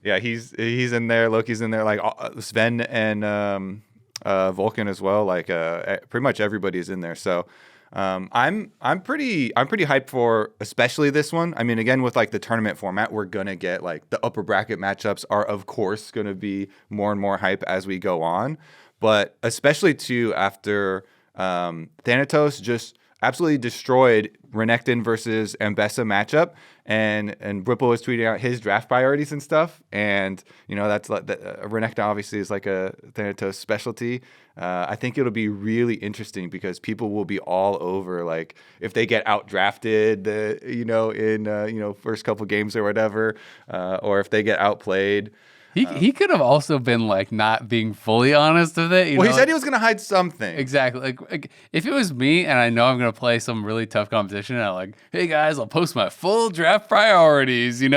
Yeah, he's in there. Loki's in there. Like Sven and Vulcan as well. Like pretty much everybody's in there. So. I'm pretty hyped for especially this one. I mean, again, with the tournament format, we're gonna get the upper bracket matchups are of course gonna be more and more hype as we go on. But especially too after Thanatos just absolutely destroyed Renekton versus Ambessa matchup, and Bwipo was tweeting out his draft priorities and stuff, and that's Renekton obviously is a Thanatos specialty. I think it'll be really interesting because people will be all over if they get out drafted, in first couple games or whatever, or if they get outplayed. He could have also been not being fully honest with it. He said he was going to hide something. Exactly. Like if it was me and I know I'm going to play some really tough competition, and I'm hey guys, I'll post my full draft priorities. You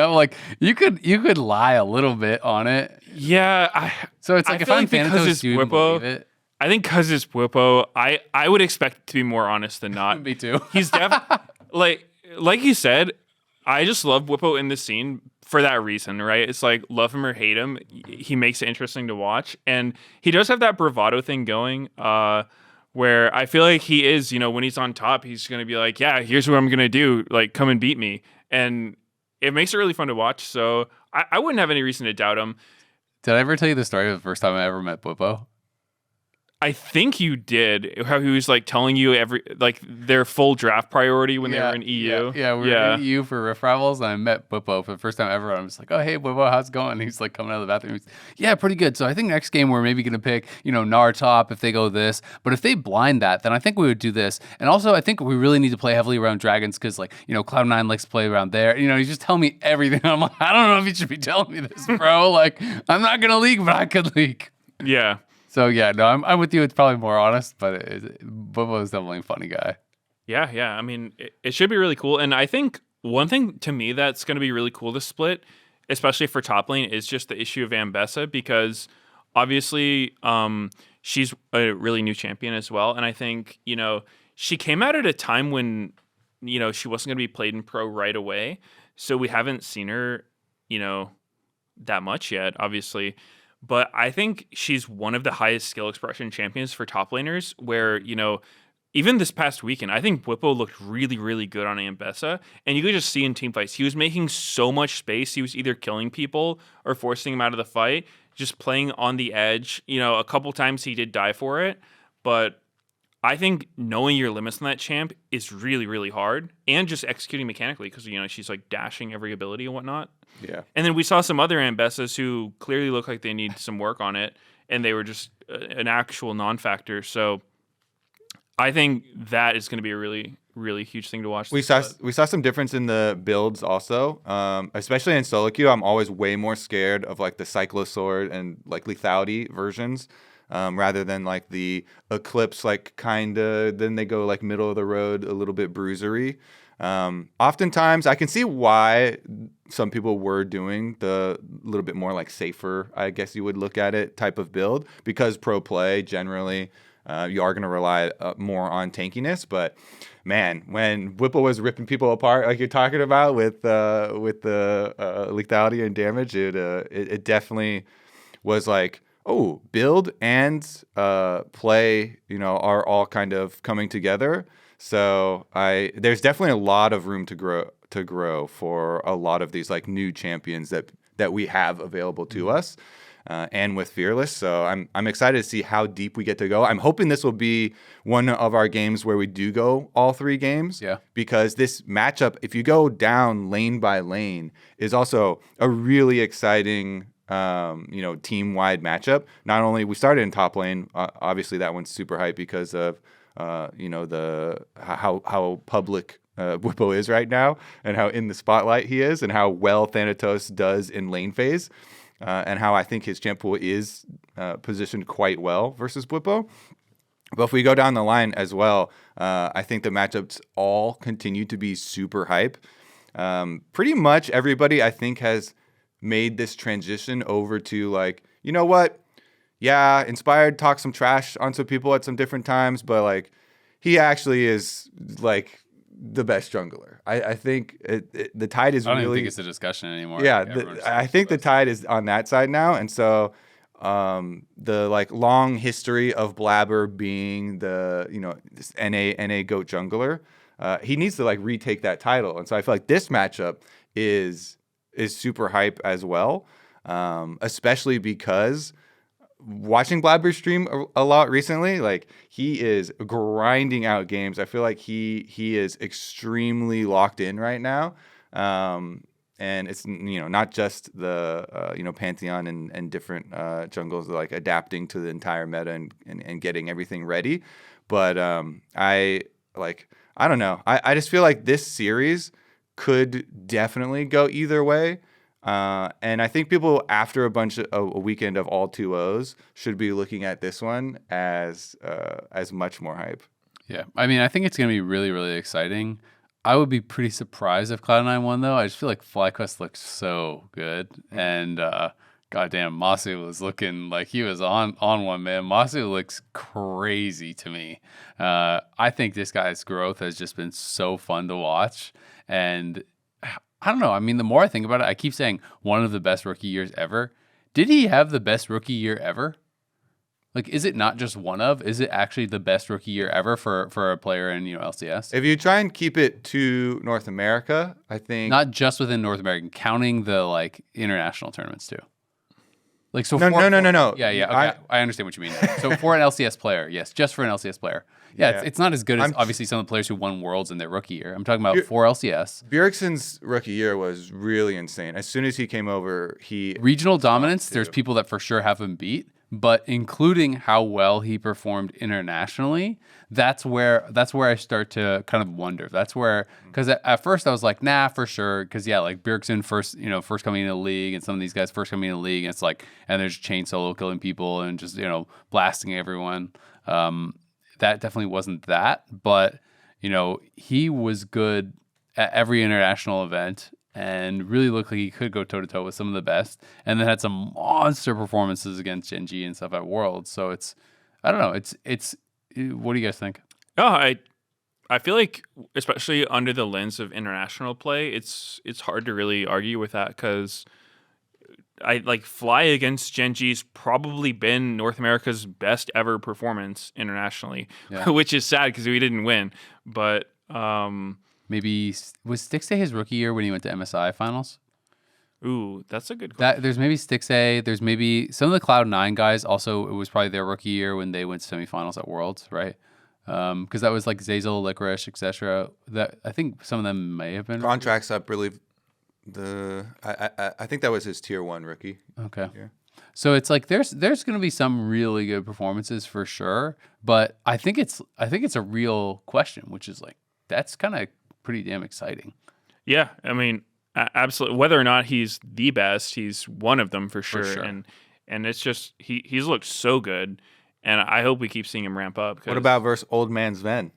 could lie a little bit on it. Yeah. So it's if I'm Thanatos, dude, believe it. I think because it's Bwipo, I would expect it to be more honest than not. Me too. He's definitely like you said. I just love Bwipo in this scene for that reason, right? It's love him or hate him, he makes it interesting to watch, and he does have that bravado thing going. Where I feel like he is, when he's on top, he's gonna be like, yeah, here's what I'm gonna do, come and beat me, and it makes it really fun to watch. So I wouldn't have any reason to doubt him. Did I ever tell you the story of the first time I ever met Bwipo? I think you did. How he was telling you their full draft priority when they were in EU. Yeah, we were in EU for Rift Rivals, and I met Bwipo for the first time ever. And I was like, "Oh, hey, Bwipo, how's it going?" And he's coming out of the bathroom. He's, yeah, pretty good. So I think next game we're maybe gonna pick, Gnar top if they go this. But if they blind that, then I think we would do this. And also, I think we really need to play heavily around dragons because, Cloud9 likes to play around there. He's just telling me everything. I'm like, I don't know if you should be telling me this, bro. I'm not gonna leak, but I could leak. Yeah. So yeah, no, I'm with you. It's probably more honest, but Bwipo is definitely a funny guy. Yeah. I mean, it should be really cool. And I think one thing to me that's going to be really cool to split, especially for top lane, is just the issue of Ambessa, because obviously she's a really new champion as well. And I think, she came out at a time when, she wasn't going to be played in pro right away. So we haven't seen her, that much yet, obviously. But I think she's one of the highest skill expression champions for top laners where, even this past weekend, I think Bwipo looked really, really good on Ambessa. And you could just see in team fights, he was making so much space. He was either killing people or forcing them out of the fight, just playing on the edge. A couple times he did die for it. But I think knowing your limits on that champ is really, really hard. And just executing mechanically because, she's dashing every ability and whatnot. Yeah. And then we saw some other Ambessas who clearly look like they need some work on it, and they were just an actual non-factor. So I think that is going to be a really, really huge thing to watch. We saw some difference in the builds also, especially in solo queue. I'm always way more scared of the Cyclo Sword and lethality versions. rather than like the Eclipse, like kind of, then they go like middle of the road, a little bit bruisery. Oftentimes I can see why some people were doing the little bit more like safer, I guess you would look at it, type of build, because pro play generally, you are going to rely more on tankiness. But man, when Bwipo was ripping people apart, like you're talking about with the lethality and damage, it definitely was like, oh, build and play, are all kind of coming together. So there's definitely a lot of room to grow for a lot of these like new champions that we have available to us, and with Fearless. So I'm excited to see how deep we get to go. I'm hoping this will be one of our games where we do go all 3 games. Yeah. Because this matchup, if you go down lane by lane, is also a really exciting team-wide matchup. Not only we started in top lane, obviously that one's super hype because of how public Bwipo is right now, and how in the spotlight he is, and how well Thanatos does in lane phase, and how I think his champ pool is positioned quite well versus Bwipo. But if we go down the line as well, I think the matchups all continue to be super hype. Pretty much everybody, I think, has made this transition over to like, you know what? Yeah, Inspired talked some trash on some people at some different times, but like he actually is like the best jungler. I think the tide is I don't really. even think it's a discussion anymore. Yeah, I think the tide is on that side now, and so the like long history of Blabber being the this NA GOAT jungler, he needs to like retake that title, and so I feel like this matchup is super hype as well, especially because watching Blabber stream a lot recently, like he is grinding out games. I feel like he is extremely locked in right now, and it's not just the Pantheon and different jungles like adapting to the entire meta and getting everything ready, but I don't know. I just feel like this series could definitely go either way. And I think people, after a weekend of all 2-0s, should be looking at this one as much more hype. Yeah. I mean, I think it's going to be really, really exciting. I would be pretty surprised if Cloud9 won, though. I just feel like FlyQuest looks so good. And goddamn, Masu was looking like he was on one, man. Masu looks crazy to me. I think this guy's growth has just been so fun to watch. And I don't know. I mean, the more I think about it, I keep saying one of the best rookie years ever. Did he have the best rookie year ever? Like, is it not just one of? Is it actually the best rookie year ever for a player in LCS? If you try and keep it to North America, I think Not just within North America, counting the like international tournaments too. Like so. No. Yeah. Okay. I understand what you mean. So for an LCS player, yes, just for an LCS player. Yeah, it's not as good as obviously some of the players who won Worlds in their rookie year. I'm talking about for LCS. Bjergsen's rookie year was really insane. As soon as he came over, Regional dominance, there's people that for sure have him beat, but including how well he performed internationally, that's where I start to kind of wonder. That's where, because at first I was like, nah, for sure, because like Bjergsen first coming into the league, and some of these guys first coming into the league, and it's like, and there's chain solo killing people and just blasting everyone. That definitely wasn't that, but he was good at every international event and really looked like he could go toe to toe with some of the best, and then had some monster performances against Gen G and stuff at Worlds. So I don't know. It's what do you guys think? Oh, I feel like, especially under the lens of international play, it's hard to really argue with that, because I like Fly against Gen G's probably been North America's best ever performance internationally, which is sad because we didn't win. But maybe was Stixay his rookie year when he went to MSI finals? Ooh, that's a good question. There's maybe Stixay. There's maybe some of the Cloud9 guys. Also, it was probably their rookie year when they went to semifinals at Worlds, right? Because that was like Zazel, Licorice, etc. That I think some of them may have been contracts up really. I think that was his tier 1 rookie. Okay. Yeah. So it's like there's going to be some really good performances for sure, but I think it's a real question, which is like that's kind of pretty damn exciting. Yeah, I mean, absolutely. Whether or not he's the best, he's one of them for sure. And it's just he's looked so good, and I hope we keep seeing him ramp up. What about versus old man Sven?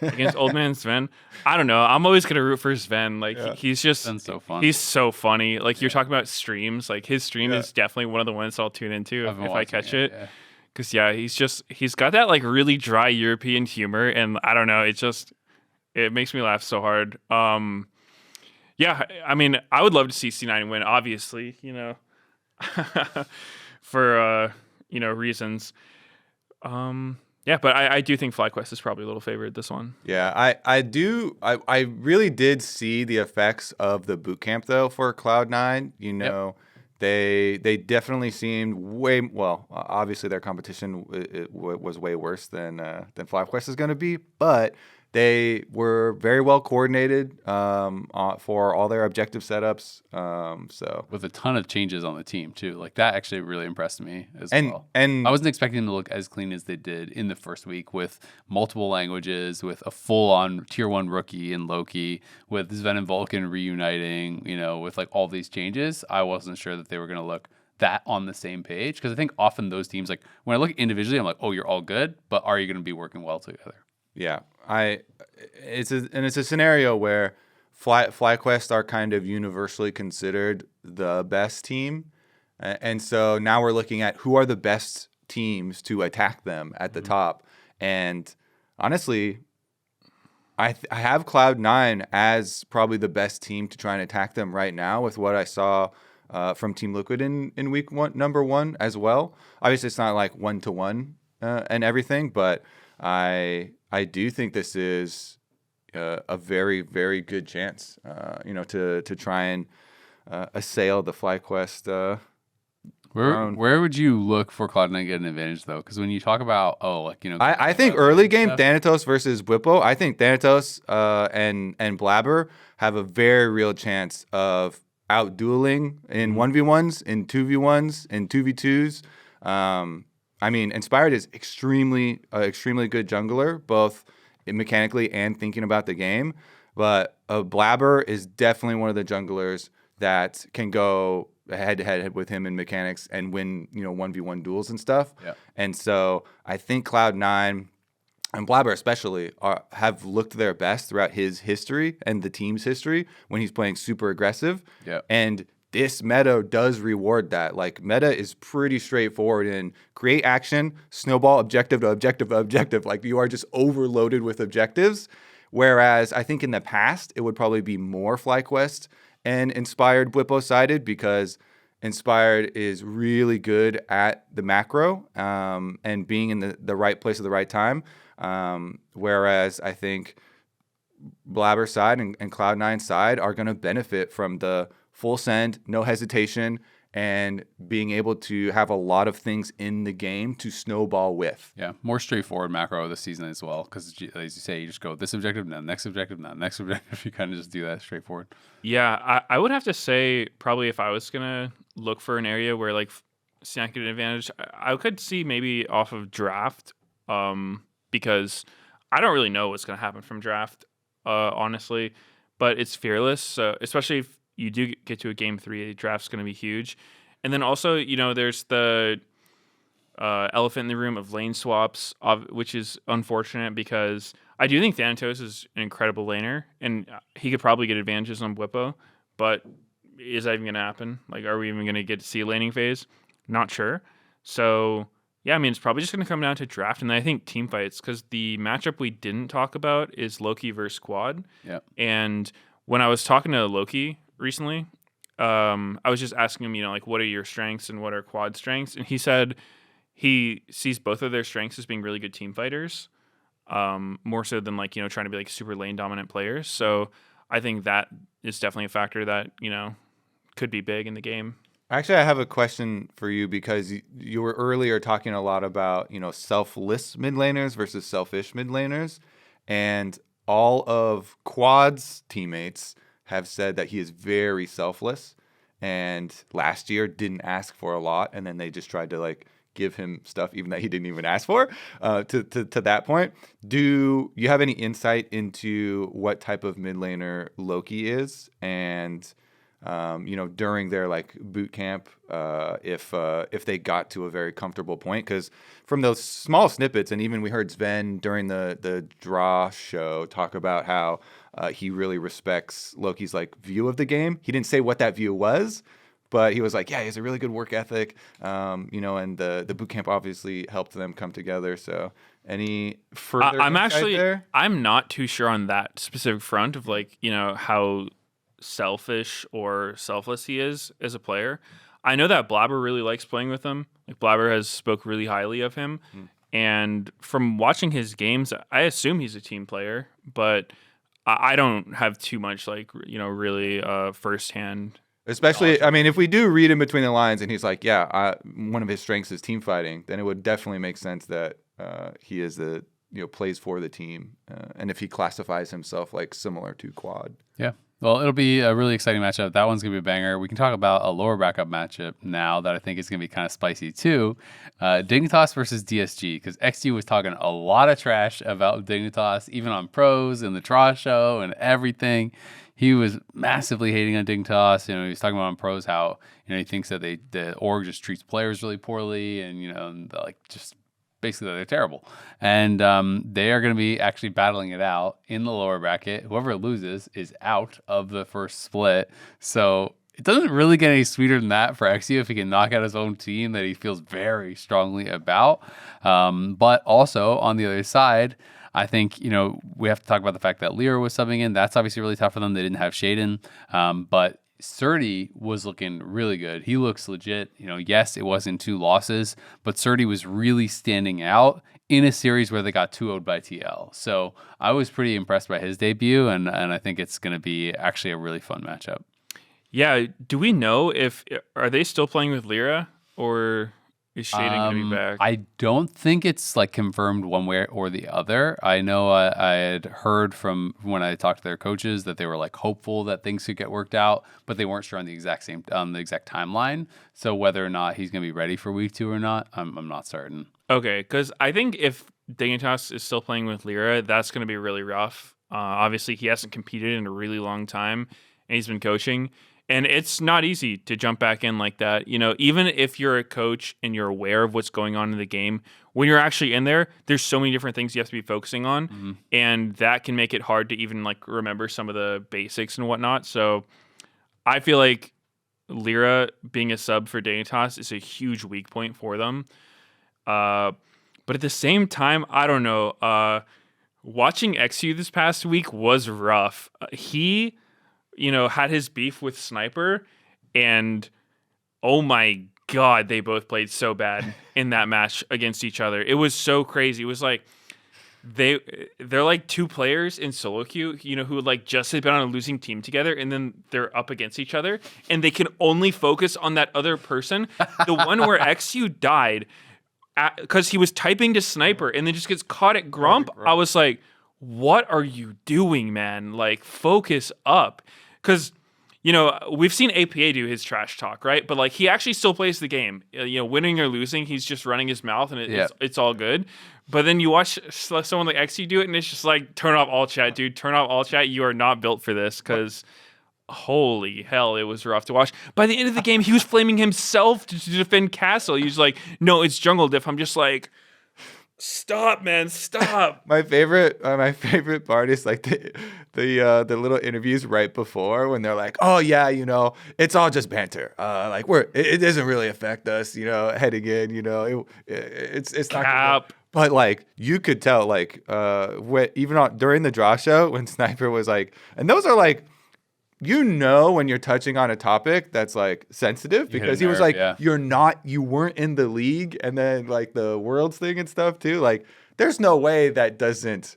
Against old man Sven? I don't know. I'm always gonna root for Sven. Like he's just Sven's so fun. He's so funny. Like you're talking about streams. Like his stream is definitely one of the ones I'll tune into if I catch it. Because he's got that like really dry European humor, and I don't know. It makes me laugh so hard. Yeah, I mean, I would love to see C9 win. Obviously, for reasons. Yeah, but I do think FlyQuest is probably a little favored this one. Yeah, I do. I really did see the effects of the boot camp though for Cloud9. They definitely seemed obviously their competition was way worse than FlyQuest is going to be, but they were very well coordinated for all their objective setups. So with a ton of changes on the team too, like that actually really impressed me as well. And I wasn't expecting them to look as clean as they did in the first week with multiple languages, with a full-on tier 1 rookie in Loki, with Sven and Vulcan reuniting. With like all these changes, I wasn't sure that they were going to look that on the same page, because I think often those teams, like when I look individually, I'm like, oh, you're all good, but are you going to be working well together? Yeah, it's a scenario where FlyQuest are kind of universally considered the best team, and so now we're looking at who are the best teams to attack them at the top. And honestly, I have Cloud9 as probably the best team to try and attack them right now with what I saw from Team Liquid in week number 1 as well. Obviously, it's not like 1-to-1 and everything, but I do think this is a very, very good chance, to try and assail the FlyQuest. Where would you look for Cloud9 to get an advantage though? Because when you talk about I think early game Thanatos versus Bwipo, I think Thanatos and Blabber have a very real chance of out-dueling in 1v1s, in 2v1s, in 2v2s. I mean, Inspired is extremely good jungler, both mechanically and thinking about the game. But Blabber is definitely one of the junglers that can go head-to-head with him in mechanics and win, 1v1 duels and stuff. Yeah. And so I think Cloud9 and Blabber especially have looked their best throughout his history and the team's history when he's playing super aggressive. Yeah. And this meta does reward that. Like, meta is pretty straightforward in create action, snowball, objective to objective to objective. Like, you are just overloaded with objectives. Whereas I think in the past, it would probably be more FlyQuest and Inspired Bwipo sided, because Inspired is really good at the macro and being in the right place at the right time. Whereas I think Blabber side and Cloud9 side are going to benefit from the full send, no hesitation, and being able to have a lot of things in the game to snowball with. Yeah, more straightforward macro this season as well, because as you say, you just go this objective, now next objective, now next objective. You kind of just do that straightforward. Yeah, I would have to say probably if I was going to look for an area where like Snack get an advantage, I could see maybe off of draft, because I don't really know what's going to happen from draft, honestly, but it's fearless. So especially if you do get to a game 3, draft's going to be huge. And then also, there's the elephant in the room of lane swaps, which is unfortunate because I do think Thanatos is an incredible laner, and he could probably get advantages on Bwipo, but is that even going to happen? Like, are we even going to get to see a laning phase? Not sure. So, yeah, I mean, it's probably just going to come down to draft, and then I think team fights, because the matchup we didn't talk about is Loki versus Quad. Yeah. And when I was talking to Loki recently, I was just asking him, like, what are your strengths and what are Quad strengths? And he said he sees both of their strengths as being really good team fighters, more so than like, trying to be like super lane dominant players. So I think that is definitely a factor that, could be big in the game. Actually, I have a question for you, because you were earlier talking a lot about, selfless mid laners versus selfish mid laners, and all of Quad's teammates have said that he is very selfless, and last year didn't ask for a lot, and then they just tried to like give him stuff even that he didn't even ask for. To that point, do you have any insight into what type of mid laner Loki is, and during their like boot camp, if they got to a very comfortable point. Because from those small snippets, and even we heard Sven during the draw show talk about how he really respects Loki's like view of the game. He didn't say what that view was, but he was like, yeah, he has a really good work ethic, and the boot camp obviously helped them come together. So any further insight there? I'm not too sure on that specific front of like, how selfish or selfless he is as a player. I know that Blabber really likes playing with him. Like Blabber has spoke really highly of him. And from watching his games, I assume he's a team player, but I don't have too much like, really firsthand. Especially, I mean, if we do read in between the lines and he's like, yeah, one of his strengths is team fighting, then it would definitely make sense that he is plays for the team. And if he classifies himself like similar to Quad. Yeah. Well, it'll be a really exciting matchup. That one's going to be a banger. We can talk about a lower backup matchup now that I think is going to be kind of spicy too. Dignitas versus DSG, because XG was talking a lot of trash about Dignitas, even on pros and the Draw show and everything. He was massively hating on Dignitas. He was talking about on pros how he thinks that the org just treats players really poorly, and like just basically they're terrible. And they are going to be actually battling it out in the lower bracket. Whoever loses is out of the first split. So it doesn't really get any sweeter than that for XU if he can knock out his own team that he feels very strongly about. But also on the other side, I think, we have to talk about the fact that Lyra was subbing in. That's obviously really tough for them. They didn't have Shaden. But Surdy was looking really good. He looks legit. Yes, it wasn't 2 losses, but Surdy was really standing out in a series where they got 2-0'd by TL. So I was pretty impressed by his debut, and I think it's going to be actually a really fun matchup. Yeah. Do we know are they still playing with Lyra, or is Shaden going to be back? I don't think it's like confirmed one way or the other. I know I had heard from when I talked to their coaches that they were like hopeful that things could get worked out, but they weren't sure on the exact timeline. So whether or not he's going to be ready for week 2 or not, I'm not certain. Okay, because I think if Dignitas is still playing with Lyra, that's going to be really rough. Obviously, he hasn't competed in a really long time, and he's been coaching. And it's not easy to jump back in like that. Even if you're a coach and you're aware of what's going on in the game, when you're actually in there, there's so many different things you have to be focusing on. Mm-hmm. And that can make it hard to even like remember some of the basics and whatnot. So I feel like Lyra being a sub for Dignitas is a huge weak point for them. But at the same time, I don't know. Watching XU this past week was rough. He had his beef with Sniper, and oh my God, they both played so bad in that match against each other. It was so crazy. It was like they're like 2 players in solo queue, who like just had been on a losing team together, and then they're up against each other, and they can only focus on that other person. The one where XU died because he was typing to Sniper and then just gets caught at Grump. I was like, what are you doing, man? Like, focus up. Because, we've seen APA do his trash talk, right? But, like, he actually still plays the game. Winning or losing, he's just running his mouth, and it's all good. But then you watch someone like XU do it, and it's just like, turn off all chat, dude. Turn off all chat. You are not built for this, because holy hell, it was rough to watch. By the end of the game, he was flaming himself to defend Castle. He was like, no, it's jungle diff. I'm just like, stop, man, stop. My favorite part is like the little interviews right before when they're like, oh yeah, it's all just banter. It doesn't really affect us, heading in, it's not gonna, but like you could tell like during the draw show when Sniper was like, and those are like, when you're touching on a topic that's like sensitive, because he was like, you weren't in the league, and then like the Worlds thing and stuff too. Like, there's no way that doesn't,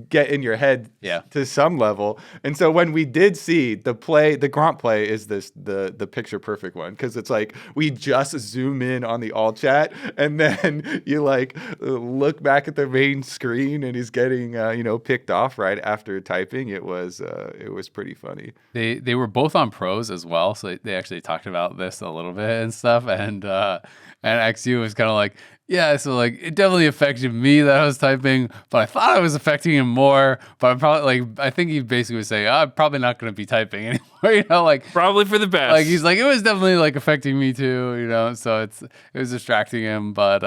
get in your head to some level. And so when we did see the Gromp play is the picture perfect one, because it's like we just zoom in on the all chat, and then you like look back at the main screen, and he's getting picked off right after typing. It was pretty funny. They were both on pros as well, so they actually talked about this a little bit and stuff, and XU was kind of like, Yeah, so like it definitely affected me that I was typing, but I thought I was affecting him more. But I'm probably like, I think he basically was saying, I'm probably not going to be typing anymore. Probably for the best. Like he's like, it was definitely like affecting me too, So it was distracting him, but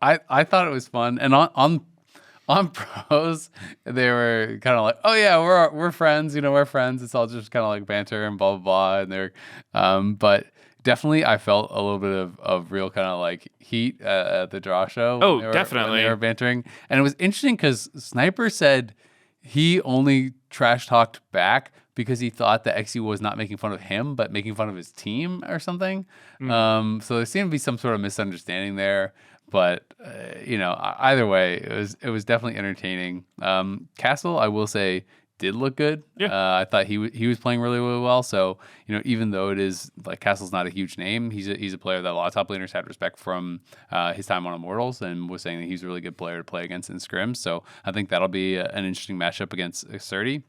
I thought it was fun. And on pros, they were kind of like, oh yeah, we're friends, we're friends. It's all just kind of like banter and blah blah blah. And they're, but definitely, I felt a little bit of real kind of like heat at the draw show. Definitely. When they were bantering, and it was interesting because Sniper said he only trash talked back because he thought that XU was not making fun of him, but making fun of his team or something. So there seemed to be some sort of misunderstanding there. But either way, it was definitely entertaining. Castle, I will say, did look good. Yeah. I thought he was playing really, really well. So even though it is like Castle's not a huge name, he's a player that a lot of top laners had respect from his time on Immortals, and was saying that he's a really good player to play against in scrims. So I think that'll be an interesting matchup against Surdy.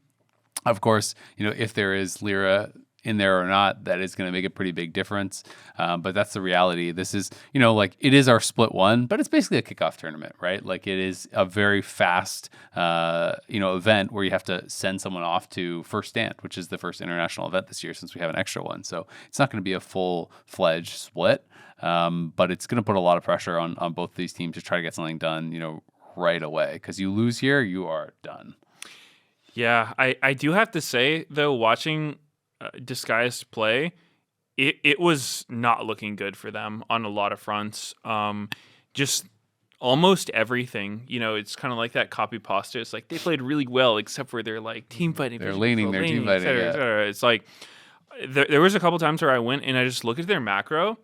Of course, if there is Lyra in there or not, that is going to make a pretty big difference. But that's the reality. This is, like it is our split one, but it's basically a kickoff tournament, right? Like it is a very fast, event where you have to send someone off to First Stand, which is the first international event this year since we have an extra one. So it's not going to be a full-fledged split, but it's going to put a lot of pressure on both these teams to try to get something done, right away. Because you lose here, you are done. Yeah, I do have to say, though, watching Disguised play, it was not looking good for them on a lot of fronts. Just almost everything, it's kind of like that copy pasta. It's like they played really well, except for their like team fighting. They're leaning their team fighting. Et cetera. It's like there was a couple times where I went and I just looked at their macro,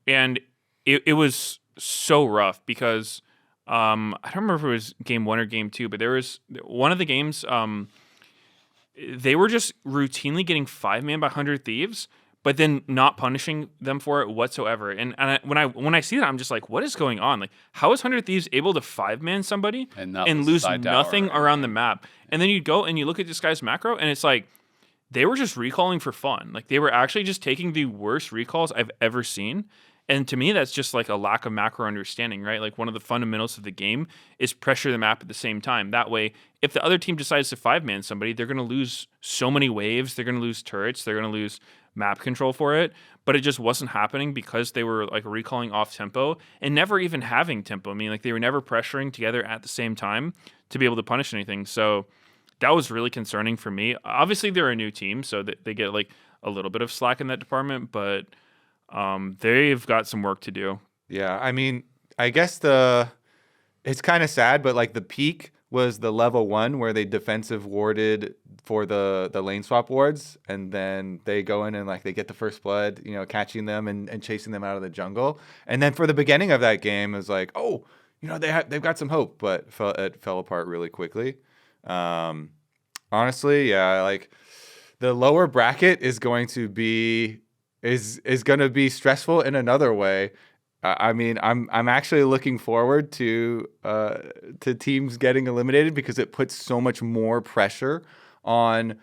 and it was so rough because I don't remember if it was game 1 or game 2, but there was one of the games. They were just routinely getting 5-man by 100 Thieves, but then not punishing them for it whatsoever. And when I see that, I'm just like, what is going on? Like, how is 100 Thieves able to 5-man somebody and lose nothing around the map? And then you go and you look at this guy's macro, and it's like they were just recalling for fun. Like they were actually just taking the worst recalls I've ever seen. And to me, that's just like a lack of macro understanding, right? Like one of the fundamentals of the game is pressure the map at the same time. That way, if the other team decides to 5-man somebody, they're going to lose so many waves. They're going to lose turrets. They're going to lose map control for it. But it just wasn't happening because they were like recalling off tempo and never even having tempo. I mean, like they were never pressuring together at the same time to be able to punish anything. So that was really concerning for me. Obviously, they're a new team, so they get like a little bit of slack in that department, but they've got some work to do. Yeah, I mean, I guess it's kind of sad, but like the peak was the level 1 where they defensive warded for the lane swap wards, and then they go in and like they get the first blood, catching them and chasing them out of the jungle. And then for the beginning of that game, it was like, oh, they've got some hope, but it fell apart really quickly. Honestly, yeah, like the lower bracket is going to be stressful in another way. I mean, I'm actually looking forward to teams getting eliminated because it puts so much more pressure on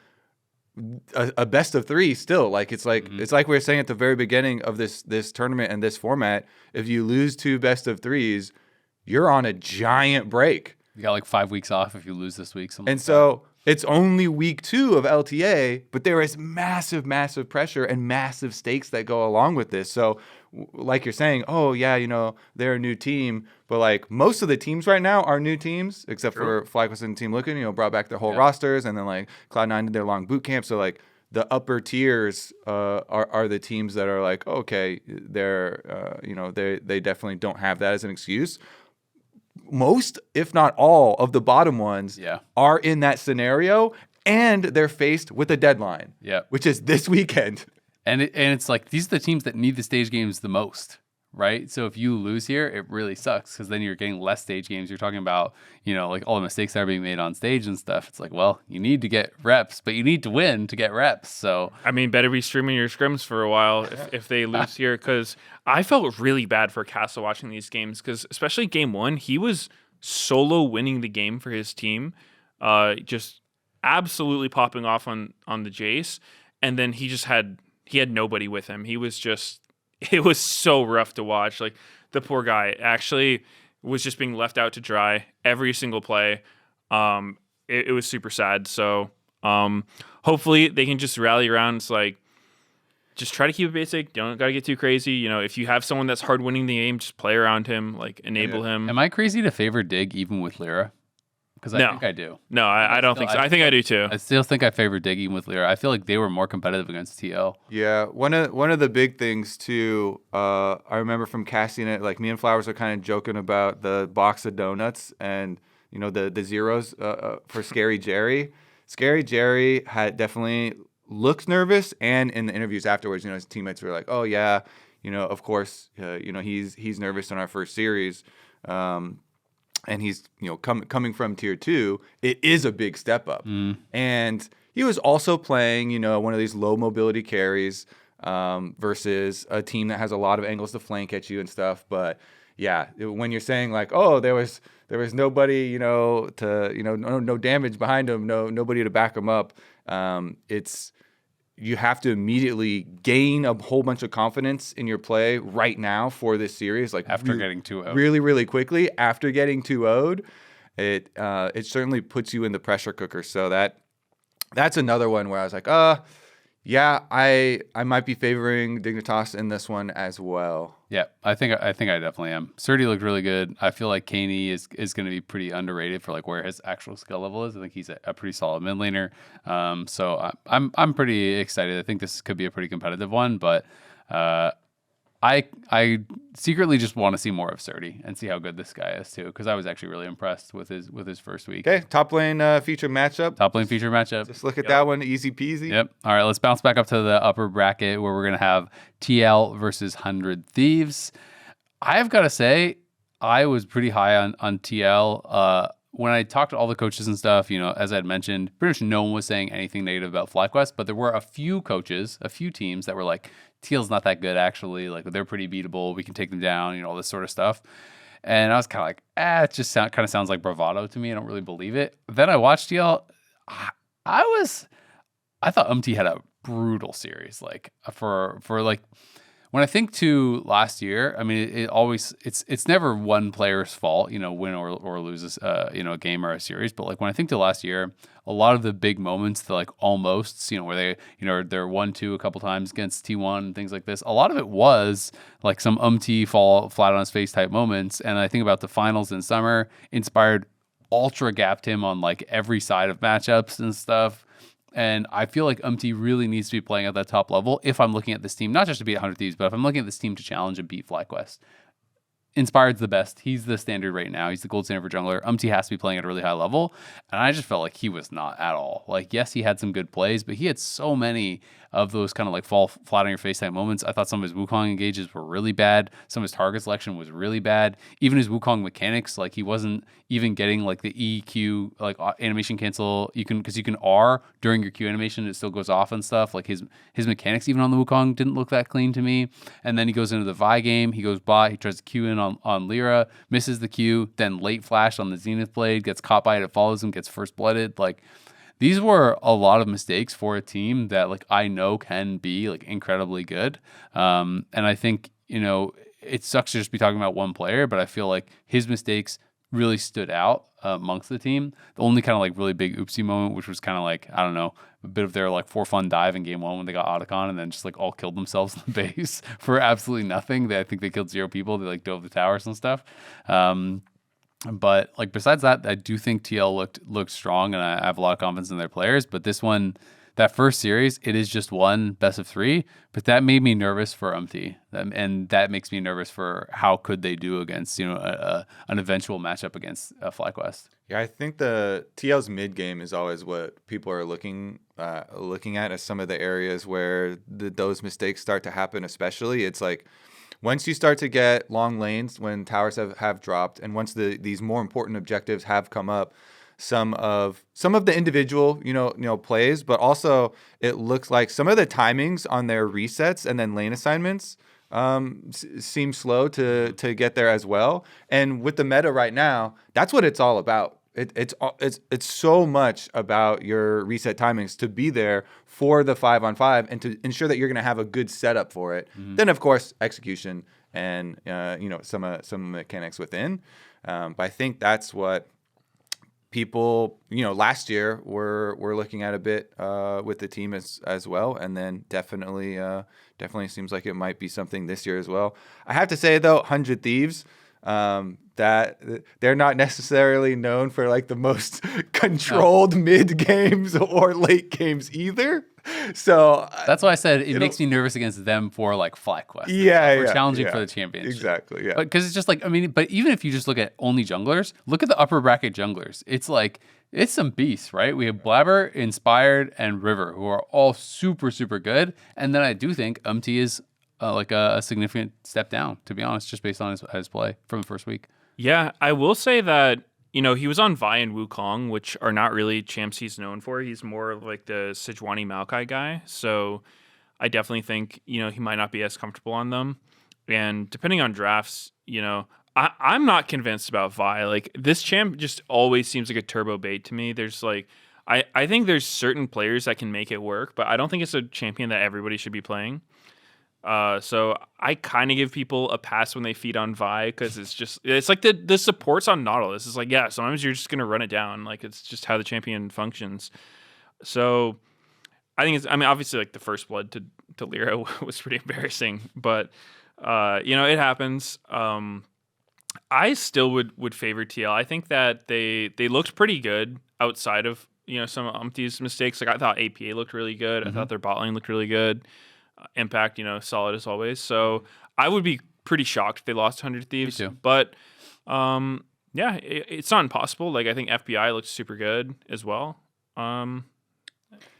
a best of 3 still. Like it's like it's like we were saying at the very beginning of this tournament and this format. If you lose 2 best of 3s, you're on a giant break. You got like 5 weeks off if you lose this week. And so it's only week 2 of LTA, but there is massive, massive pressure and massive stakes that go along with this. So like you're saying, oh yeah, they're a new team, but like most of the teams right now are new teams, except for FlyQuest and Team Looking, brought back their whole rosters, and then like Cloud9 did their long boot camp. So like the upper tiers are the teams that are like, okay, they're they definitely don't have that as an excuse. Most, if not all, of the bottom ones are in that scenario, and they're faced with a deadline, which is this weekend. And it's like these are the teams that need the stage games the most, right? So if you lose here, it really sucks because then you're getting less stage games. You're talking about, like all the mistakes that are being made on stage and stuff. It's like, well, you need to get reps, but you need to win to get reps. So I mean, better be streaming your scrims for a while if they lose here, because I felt really bad for Castle watching these games because especially game 1, he was solo winning the game for his team, just absolutely popping off on the Jace, and then he had nobody with him. It was so rough to watch. Like the poor guy actually was just being left out to dry every single play. It was super sad. So hopefully they can just rally around. It's like, just try to keep it basic. Don't got to get too crazy. You know, if you have someone that's hard winning the game, just play around him, like enable him. Am I crazy to favor Dig even with Lyra? Because I think I do. No, I don't think so. I think I do too. I still think I favor Dig even with Lyra. I feel like they were more competitive against TL. Yeah, one of the big things too. I remember from casting it, like me and Flowers are kind of joking about the box of donuts and the zeros for Scary Jerry. Scary Jerry had definitely looked nervous, and in the interviews afterwards, his teammates were like, "Oh yeah, of course, he's nervous in our first series." And he's coming from tier 2, it is a big step up. And he was also playing one of these low mobility carries versus a team that has a lot of angles to flank at you and stuff. But yeah, when you're saying like, oh, there was nobody no damage behind him, nobody to back him up, you have to immediately gain a whole bunch of confidence in your play right now for this series. Like after getting 2-0. Really, really quickly after getting 2-0'd, it certainly puts you in the pressure cooker. So that's another one where I was like, yeah, I might be favoring Dignitas in this one as well. Yeah, I think I definitely am. Surdy looked really good. I feel like Kaney is going to be pretty underrated for like where his actual skill level is. I think he's a pretty solid mid laner. So I'm pretty excited. I think this could be a pretty competitive one, but I secretly just want to see more of Surdy and see how good this guy is too, because I was actually really impressed with his first week. Okay, top lane feature matchup. Top lane feature matchup. Just look at that one, easy peasy. Yep. All right, let's bounce back up to the upper bracket where we're gonna have TL versus 100 Thieves. I've got to say, I was pretty high on TL. When I talked to all the coaches and stuff, as I had mentioned, pretty much no one was saying anything negative about FlyQuest, but there were a few coaches, a few teams that were like, TL's not that good, actually. Like, they're pretty beatable. We can take them down, all this sort of stuff. And I was kind of like, it just kind of sounds like bravado to me. I don't really believe it. Then I watched TL. I thought UMT had a brutal series. Like, for like, when I think to last year, I mean, it's never one player's fault, win or lose a game or a series. But like when I think to last year, a lot of the big moments, the like almosts, where they, they're 1-2 a couple times against T1 and things like this. A lot of it was like some fall flat on his face type moments. And I think about the finals in summer, Inspired ultra gapped him on like every side of matchups and stuff. And I feel like UMT really needs to be playing at that top level if I'm looking at this team, not just to beat 100 Thieves, but if I'm looking at this team to challenge and beat FlyQuest. Inspired's the best. He's the standard right now. He's the gold standard for jungler. UMT has to be playing at a really high level. And I just felt like he was not at all. Like, yes, he had some good plays, but he had so many of those kind of like fall flat on your face type moments. I thought some of his Wukong engages were really bad. Some of his target selection was really bad. Even his Wukong mechanics, like he wasn't even getting like the EQ, like animation cancel. Because you can R during your Q animation, it still goes off and stuff. Like his mechanics, even on the Wukong, didn't look that clean to me. And then he goes into the Vi game. He goes bot. He tries to Q in on Lyra, misses the Q. Then late flash on the Zenith Blade, gets caught by it. It follows him, gets first blooded. Like, these were a lot of mistakes for a team that like I know can be like incredibly good. And I think, it sucks to just be talking about one player, but I feel like his mistakes really stood out amongst the team. The only kind of like really big oopsie moment, which was kind of like, I don't know, a bit of their like for fun dive in game 1 when they got Otacon and then just like all killed themselves in the base for absolutely nothing. I think they killed 0 people. They like dove the towers and stuff. But like besides that, I do think TL looked strong, and I have a lot of confidence in their players. But this one, that first series, it is just one best of 3. But that made me nervous for UMT, and that makes me nervous for how could they do against an eventual matchup against FlyQuest. Yeah, I think the TL's mid game is always what people are looking at as some of the areas where those mistakes start to happen. Especially, it's like, once you start to get long lanes, when towers have dropped, and once these more important objectives have come up, some of the individual plays, but also it looks like some of the timings on their resets and then lane assignments seem slow to get there as well. And with the meta right now, that's what it's all about. It's so much about your reset timings to be there for the 5-on-5 and to ensure that you're going to have a good setup for it. Mm-hmm. Then, of course, execution and some mechanics within. But I think that's what people, last year were looking at a bit with the team as well, and then definitely seems like it might be something this year as well. I have to say though, 100 Thieves, that they're not necessarily known for like the most controlled mid games or late games either. So that's why I said it makes me nervous against them for like FlyQuest. For challenging for the championship. Exactly. Yeah. Because it's just like, but even if you just look at only junglers, look at the upper bracket junglers. It's like, it's some beasts, right? We have Blabber, Inspired, and River, who are all super, super good. And then I do think is like a significant step down, to be honest, just based on his play from the first week. Yeah, I will say that, he was on Vi and Wukong, which are not really champs he's known for. He's more like the Sejuani Maokai guy. So I definitely think, he might not be as comfortable on them. And depending on drafts, I'm not convinced about Vi. Like, this champ just always seems like a turbo bait to me. There's like, I think there's certain players that can make it work, but I don't think it's a champion that everybody should be playing. So I kind of give people a pass when they feed on Vi, because it's like the supports on Nautilus. It's like, yeah, sometimes you're just going to run it down. Like, it's just how the champion functions. So I think obviously like the first blood to Lyra was pretty embarrassing, but it happens. I still would favor TL. I think that they looked pretty good outside of, some of Umpty's mistakes. Like, I thought APA looked really good. Mm-hmm. I thought their bot lane looked really good. Impact, solid as always. So I would be pretty shocked if they lost 100 Thieves. Me too. But it's not impossible. Like, I think FBI looks super good as well. I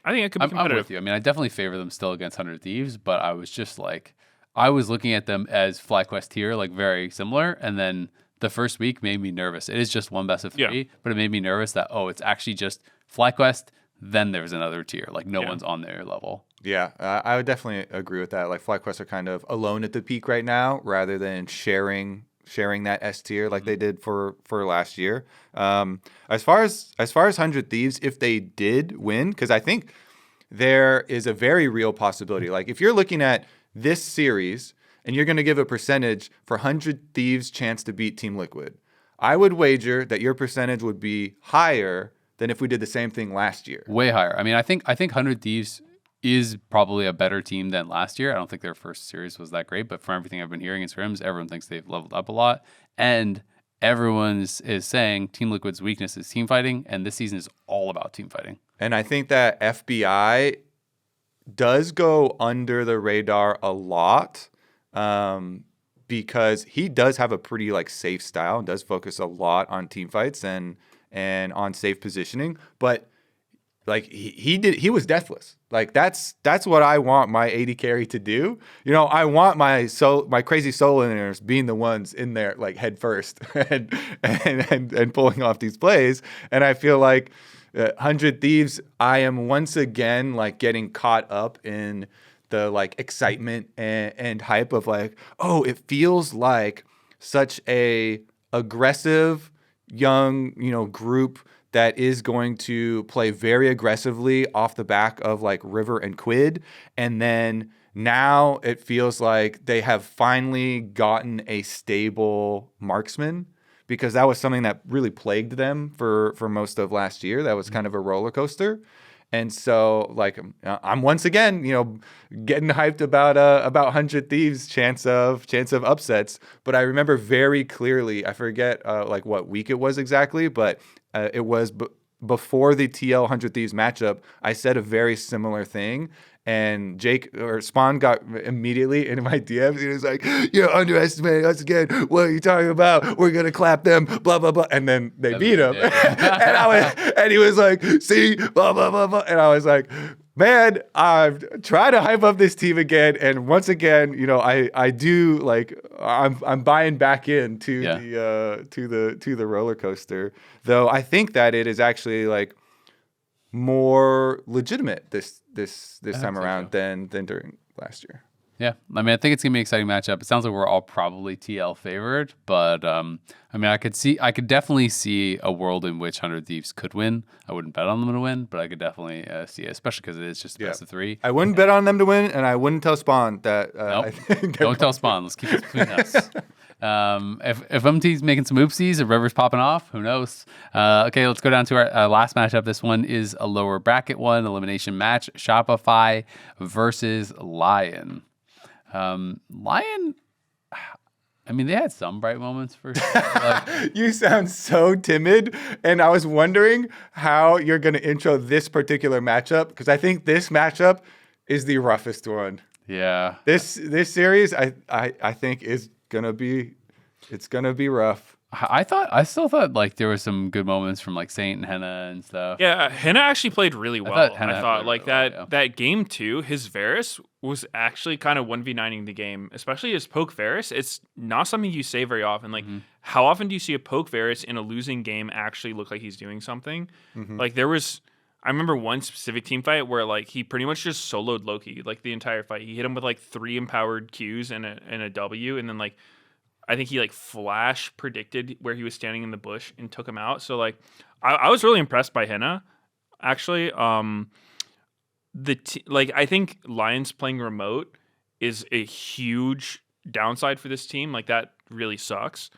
think it could be competitive. I'm with you. I definitely favor them still against 100 Thieves, but I was just like, I was looking at them as FlyQuest tier, like very similar, and then the first week made me nervous. It is just one best of 3, but it made me nervous that, it's actually just FlyQuest, then there's another tier. Like, no one's on their level. Yeah, I would definitely agree with that. Like, FlyQuest are kind of alone at the peak right now, rather than sharing that S tier like they did for last year. As far as 100 Thieves, if they did win, because I think there is a very real possibility. Like, if you're looking at this series and you're going to give a percentage for 100 Thieves' chance to beat Team Liquid, I would wager that your percentage would be higher than if we did the same thing last year. Way higher. I think 100 Thieves is probably a better team than last year. I don't think their first series was that great, but from everything I've been hearing in scrims, everyone thinks they've leveled up a lot. And everyone is saying Team Liquid's weakness is team fighting, and this season is all about team fighting. And I think that FBI does go under the radar a lot, because he does have a pretty like safe style and does focus a lot on team fights and on safe positioning. But like he was deathless. Like, that's what I want my AD carry to do. I want my crazy solo laners being the ones in there like head first and pulling off these plays. And I feel like 100 Thieves, I am once again like getting caught up in the like excitement and hype of like, it feels like such a aggressive young group that is going to play very aggressively off the back of like River and Quid. And then now it feels like they have finally gotten a stable marksman, because that was something that really plagued them for most of last year. That was kind of a roller coaster. And so like I'm once again, getting hyped about 100 Thieves chance of upsets. But I remember very clearly, I forget like what week it was exactly, but it was before the TL 100 Thieves matchup. I said a very similar thing. And Jake or Spawn got immediately into my DMs. He was like, "You're underestimating us again. What are you talking about? We're gonna clap them, blah blah blah." And then they beat him, and he was like, "See, blah blah blah blah." And I was like, "Man, I'm trying to hype up this team again." And once again, I do like I'm buying back into the roller coaster. Though I think that it is actually like more legitimate this time around than during last year. Yeah, I mean, I think it's gonna be an exciting matchup. It sounds like we're all probably TL favored, but I mean, I could definitely see a world in which 100 Thieves could win. I wouldn't bet on them to win, but I could definitely see it, especially because it is just the best of 3. I wouldn't bet on them to win, and I wouldn't tell Spawn that. Nope. I think they're Don't tell Spawn. Let's keep it between us. If MT's making some oopsies, if River's popping off, who knows? Okay, let's go down to our last matchup. This one is a lower bracket one, elimination match. Shopify versus Lyon. Lyon, I mean, they had some bright moments for sure. You sound so timid, and I was wondering how you're going to intro this particular matchup, because I think this matchup is the roughest one. Yeah. This series, I think is gonna be rough. I still thought like there were some good moments from like Saint and Henna and stuff. Yeah, Henna actually played really well. I thought like really that well, yeah. that game 2, his Varus was actually kind of 1v9ing the game, especially his poke Varus. It's not something you say very often. Like, how often do you see a poke Varus in a losing game actually look like he's doing something? Like I remember one specific team fight where like he pretty much just soloed Loki like the entire fight. He hit him with like 3 empowered Qs and a W, and then like I think he like flash predicted where he was standing in the bush and took him out. So like I was really impressed by Henna actually. Like I think Lions playing remote is a huge downside for this team. Like that really sucks.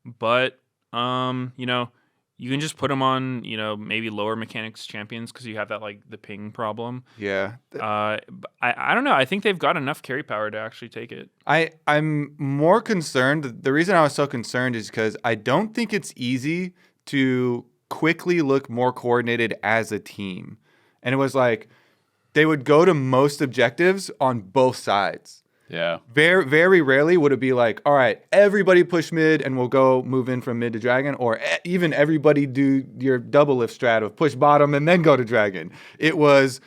But you know, you can just put them on, you know, maybe lower mechanics champions because you have that like the ping problem. Yeah. I don't know. I think they've got enough carry power to actually take it. I'm more concerned. The reason I was so concerned is because I don't think it's easy to quickly look more coordinated as a team. And it was like they would go to most objectives on both sides. Yeah. Very, very rarely would it be like, all right, everybody push mid and we'll go move in from mid to dragon, or even everybody do your double lift strat of push bottom and then go to dragon. It was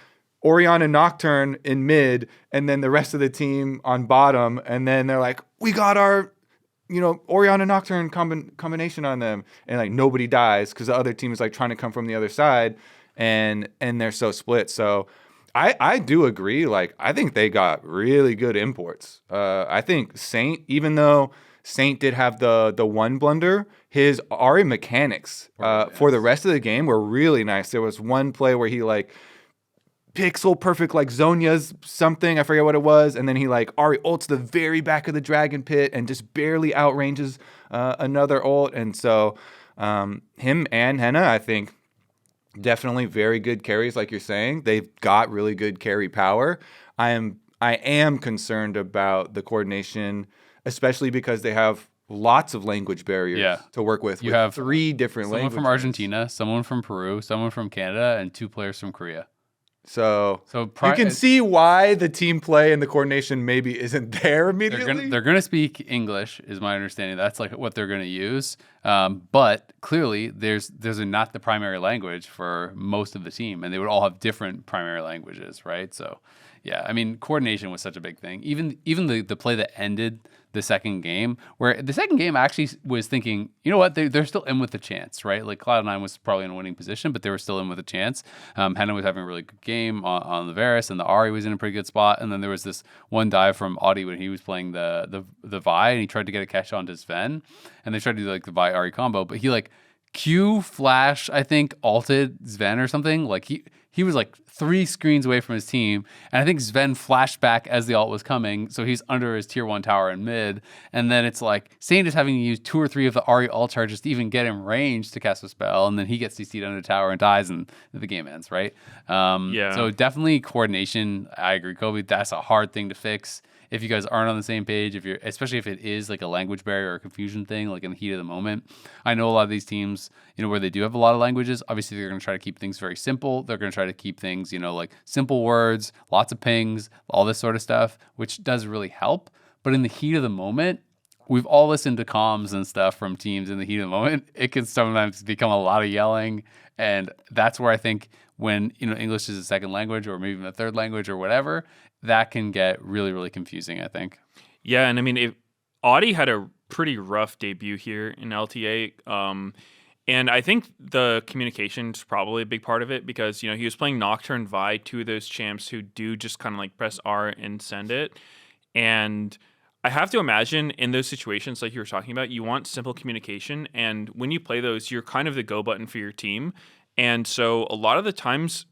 Orion and Nocturne in mid and then the rest of the team on bottom. And then they're like, we got our, you know, Orion and Nocturne combination on them. And like nobody dies because the other team is like trying to come from the other side and they're so split. So I do agree. Like, I think they got really good imports. I think Saint, even though Saint did have the one blunder, his Ahri mechanics for the rest of the game were really nice. There was one play where he like pixel perfect like Zonya's something, I forget what it was, and then he like Ahri ults the very back of the dragon pit and just barely outranges another ult. And so him and Henna, I think, definitely very good carries, like you're saying. They've got really good carry power. I am concerned about the coordination, especially because they have lots of language barriers to work with. You have 3 different languages. Someone from Argentina, someone from Peru, someone from Canada, and 2 players from Korea. So you can see why the team play and the coordination maybe isn't there immediately. They're going to speak English, is my understanding. That's like what they're going to use. But clearly, there's not the primary language for most of the team, and they would all have different primary languages, right? So, yeah, I mean, coordination was such a big thing. Even the play that ended the second game, where the second game actually was thinking, you know what, they're still in with a chance, right? Like Cloud9 was probably in a winning position, but they were still in with a chance. Henna was having a really good game on the Varus, and the Ahri was in a pretty good spot. And then there was this one dive from Audi when he was playing the Vi, and he tried to get a catch onto Sven, and they tried to do like the Vi Ahri combo, but he like Q flash, I think, ulted Sven or something. Like he was like 3 screens away from his team, and I think Sven flashed back as the ult was coming, so he's under his tier 1 tower in mid, and then it's like Saint is having to use 2 or 3 of the Ahri ult charges to even get him range to cast a spell, and then he gets CC'd under the tower and dies, and the game ends, right? So definitely coordination. I agree, Kobe. That's a hard thing to fix. If you guys aren't on the same page, especially if it is like a language barrier or a confusion thing, like in the heat of the moment. I know a lot of these teams, you know, where they do have a lot of languages, obviously they're going to try to keep things very simple. They're going to try to keep things, you know, like simple words, lots of pings, all this sort of stuff, which does really help. But in the heat of the moment, we've all listened to comms and stuff from teams in the heat of the moment. It can sometimes become a lot of yelling. And that's where I think when, you know, English is a second language or maybe even a third language or whatever, that can get really, really confusing, I think. Yeah, and I mean, Audi had a pretty rough debut here in LTA, and I think the communication is probably a big part of it because, you know, he was playing Nocturne Vi, 2 of those champs who do just kind of like press R and send it. And I have to imagine in those situations like you were talking about, you want simple communication. And when you play those, you're kind of the go button for your team. And so a lot of the times,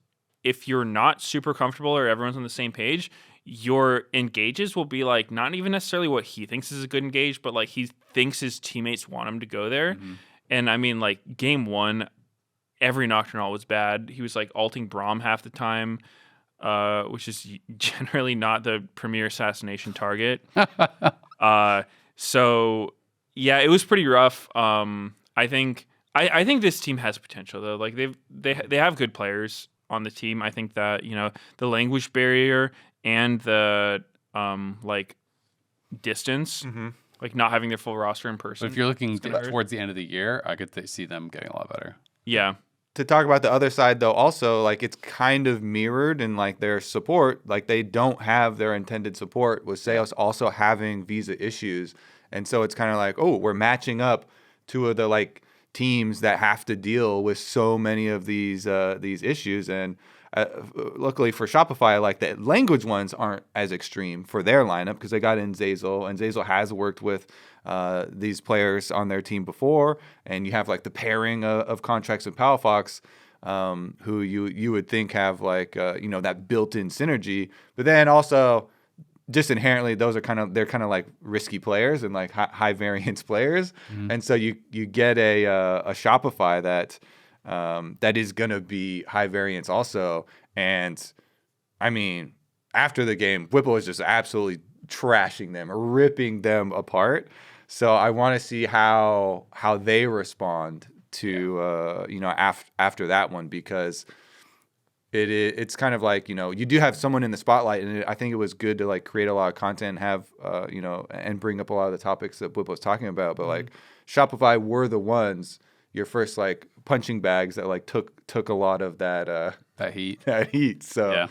if you're not super comfortable or everyone's on the same page, your engages will be like not even necessarily what he thinks is a good engage, but like he thinks his teammates want him to go there. And I mean, like game one, every Nocturnal was bad. He was like alting Braum half the time, which is generally not the premier assassination target. So yeah, it was pretty rough. I think this team has potential though. Like they have good players on the team. I think that, you know, the language barrier and the like distance, like not having their full roster in person. But if you're looking towards the end of the year, I could see them getting a lot better. Yeah. To talk about the other side though, also like it's kind of mirrored in like their support. Like they don't have their intended support with Seos also having visa issues, and so it's kind of like, oh, we're matching up two of the like teams that have to deal with so many of these issues. And luckily for Shopify, like the language ones aren't as extreme for their lineup because they got in Zazel, and Zazel has worked with these players on their team before, and you have like the pairing of Contracts and Palafox, who you would think have like you know, that built-in synergy, but then also just inherently they're kind of like risky players and like high variance players, and so you get a Shopify that is gonna be high variance also. And I mean, after the game, Bwipo was just absolutely trashing them, ripping them apart. So I want to see how they respond to you know, after that one, because it's kind of like, you know, you do have someone in the spotlight, and I think it was good to like create a lot of content and have you know, and bring up a lot of the topics that Bwipo was talking about. But like Shopify were the ones, your first like punching bags that like took a lot of that heat. So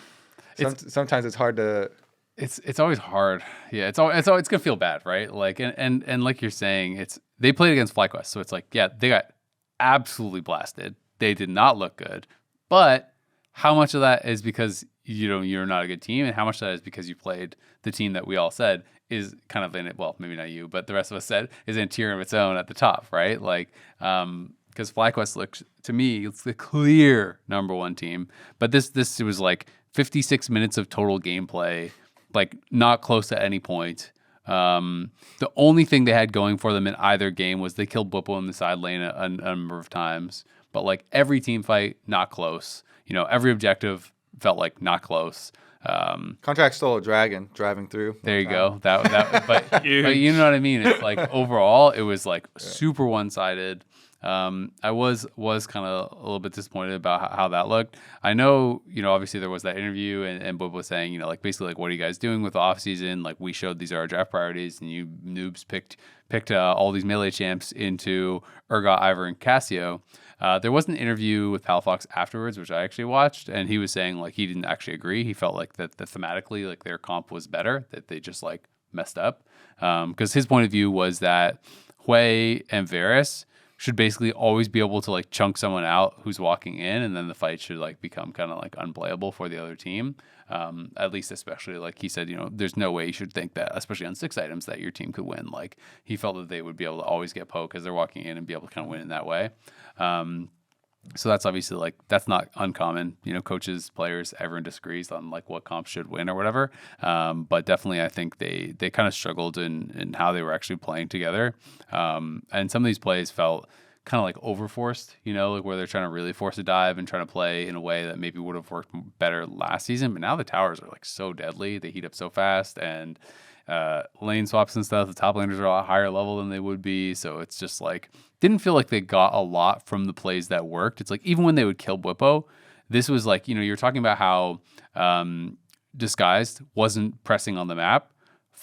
yeah, sometimes it's hard to. It's always hard. Yeah, it's gonna feel bad, right? Like and like you're saying, they played against FlyQuest, so it's like, yeah, they got absolutely blasted. They did not look good. But how much of that is because you're not a good team, and how much of that is because you played the team that we all said is kind of in it? Well, maybe not you, but the rest of us said is in a tier of its own at the top, right? Like, because FlyQuest looks to me, it's the clear number one team, but this was like 56 minutes of total gameplay, like not close at any point. The only thing they had going for them in either game was they killed Bwipo in the side lane a number of times, but like every team fight, not close. You know, every objective felt like not close. Contract stole a dragon driving through. There you go. But you know what I mean? It's like overall, it was like super one-sided. I was kind of a little bit disappointed about how that looked. I know, you know, obviously there was that interview and Bwipo was saying, you know, like basically like, what are you guys doing with the off season? Like we showed these are our draft priorities, and you noobs picked all these melee champs into Urgot, Ivor, and Cassio. There was an interview with Palafox afterwards, which I actually watched, and he was saying like he didn't actually agree. He felt like that thematically like their comp was better, that they just like messed up. Because his point of view was that Hui and Varus should basically always be able to like chunk someone out who's walking in, and then the fight should like become kind of like unplayable for the other team. At least, especially like he said, you know, there's no way you should think that, especially on 6 items, that your team could win. Like he felt that they would be able to always get poked as they're walking in and be able to kind of win in that way. So that's obviously like, that's not uncommon, you know, coaches, players, everyone disagrees on like what comps should win or whatever. But definitely I think they kind of struggled in how they were actually playing together. And some of these plays felt kind of like overforced, you know, like where they're trying to really force a dive and trying to play in a way that maybe would have worked better last season. But now the towers are like so deadly. They heat up so fast, and lane swaps and stuff. The top laners are a lot higher level than they would be. So it's just like, didn't feel like they got a lot from the plays that worked. It's like, even when they would kill Bwipo, this was like, you know, you're talking about how Disguised wasn't pressing on the map.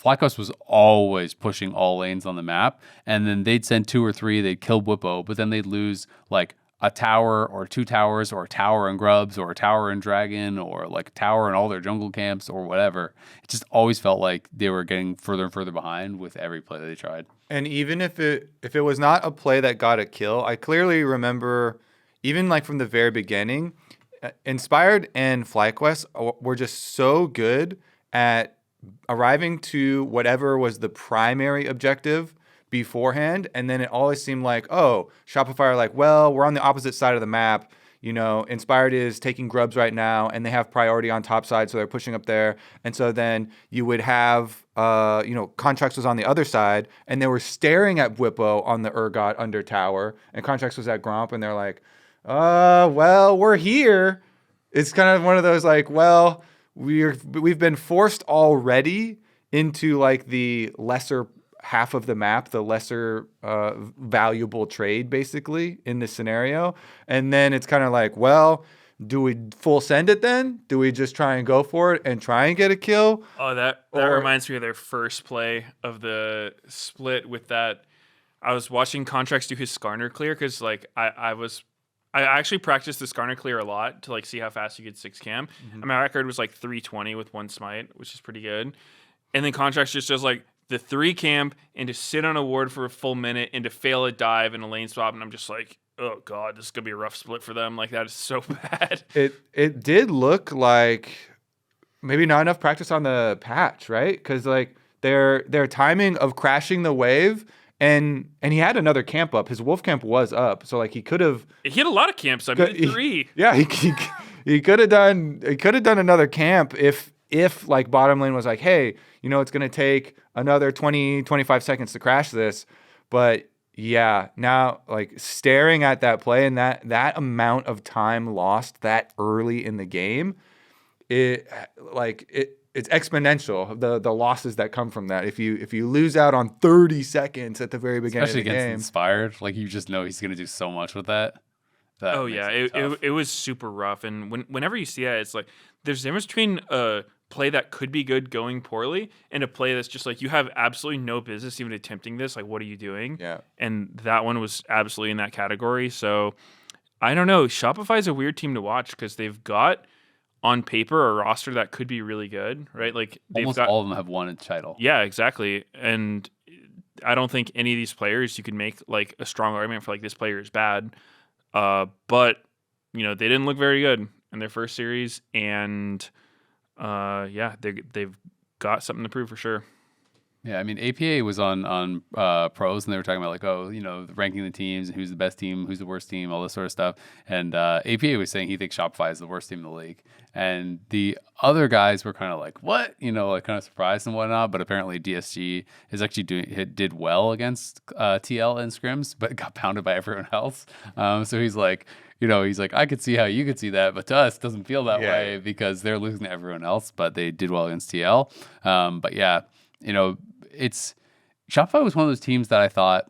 FlyQuest was always pushing all lanes on the map, and then they'd send 2 or 3, they'd kill Bwipo, but then they'd lose like a tower or 2 towers, or a tower and Grubs, or a tower and Dragon, or like a tower and all their jungle camps, or whatever. It just always felt like they were getting further and further behind with every play that they tried. And even if it was not a play that got a kill, I clearly remember, even like from the very beginning, Inspired and FlyQuest were just so good at arriving to whatever was the primary objective beforehand, and then it always seemed like, oh, Shopify are like, well, we're on the opposite side of the map. You know, Inspired is taking grubs right now, and they have priority on top side, so they're pushing up there. And so then you would have, Contracts was on the other side, and they were staring at Bwipo on the Urgot under tower, and Contracts was at Gromp, and they're like, well, we're here. It's kind of one of those like, well, we've been forced already into like the lesser half of the map, the lesser valuable trade basically in this scenario. And then it's kind of like, well, do we full send it then? Do we just try and go for it and try and get a kill? Oh, that reminds me of their first play of the split with that. I was watching Contracts do his Skarner clear because like I actually practiced the Skarner clear a lot to like see how fast you could 6 cam. And my record was like 320 with 1 smite, which is pretty good. And then Contracts just does like the 3 camp and to sit on a ward for a full minute and to fail a dive and a lane swap. And I'm just like, oh God, this is going to be a rough split for them. Like that is so bad. It did look like maybe not enough practice on the patch, right? Because like their timing of crashing the wave and he had another camp up. His wolf camp was up. So like he could have... He had a lot of camps. I mean, 3. He could have done another camp if like bottom lane was like, hey, you know, it's going to take another 20, 25 seconds to crash this. But yeah, now like staring at that play and that amount of time lost that early in the game, it's exponential, the losses that come from that. If you lose out on 30 seconds at the very beginning especially of the against game. Inspired, like you just know he's going to do so much with that. Oh yeah, it was super rough. And whenever you see that, it's like there's a difference between a play that could be good going poorly and a play that's just like you have absolutely no business even attempting this. Like, what are you doing? Yeah. And that one was absolutely in that category. So I don't know. Shopify is a weird team to watch because they've got on paper a roster that could be really good, right? Like almost all of them have won a title. Yeah, exactly. And I don't think any of these players you can make like a strong argument for like this player is bad. But you know, they didn't look very good in their first series, and they've got something to prove for sure. Yeah, I mean, APA was on pros, and they were talking about like, oh, you know, ranking the teams and who's the best team, who's the worst team, all this sort of stuff. And APA was saying he thinks Shopify is the worst team in the league, and the other guys were kind of like, what, you know, like kind of surprised and whatnot. But apparently DSG is actually did well against TL and scrims, but got pounded by everyone else. So he's like, I could see how you could see that, but to us, it doesn't feel that way because they're losing to everyone else, but they did well against TL. But yeah, you know, Shopify was one of those teams that I thought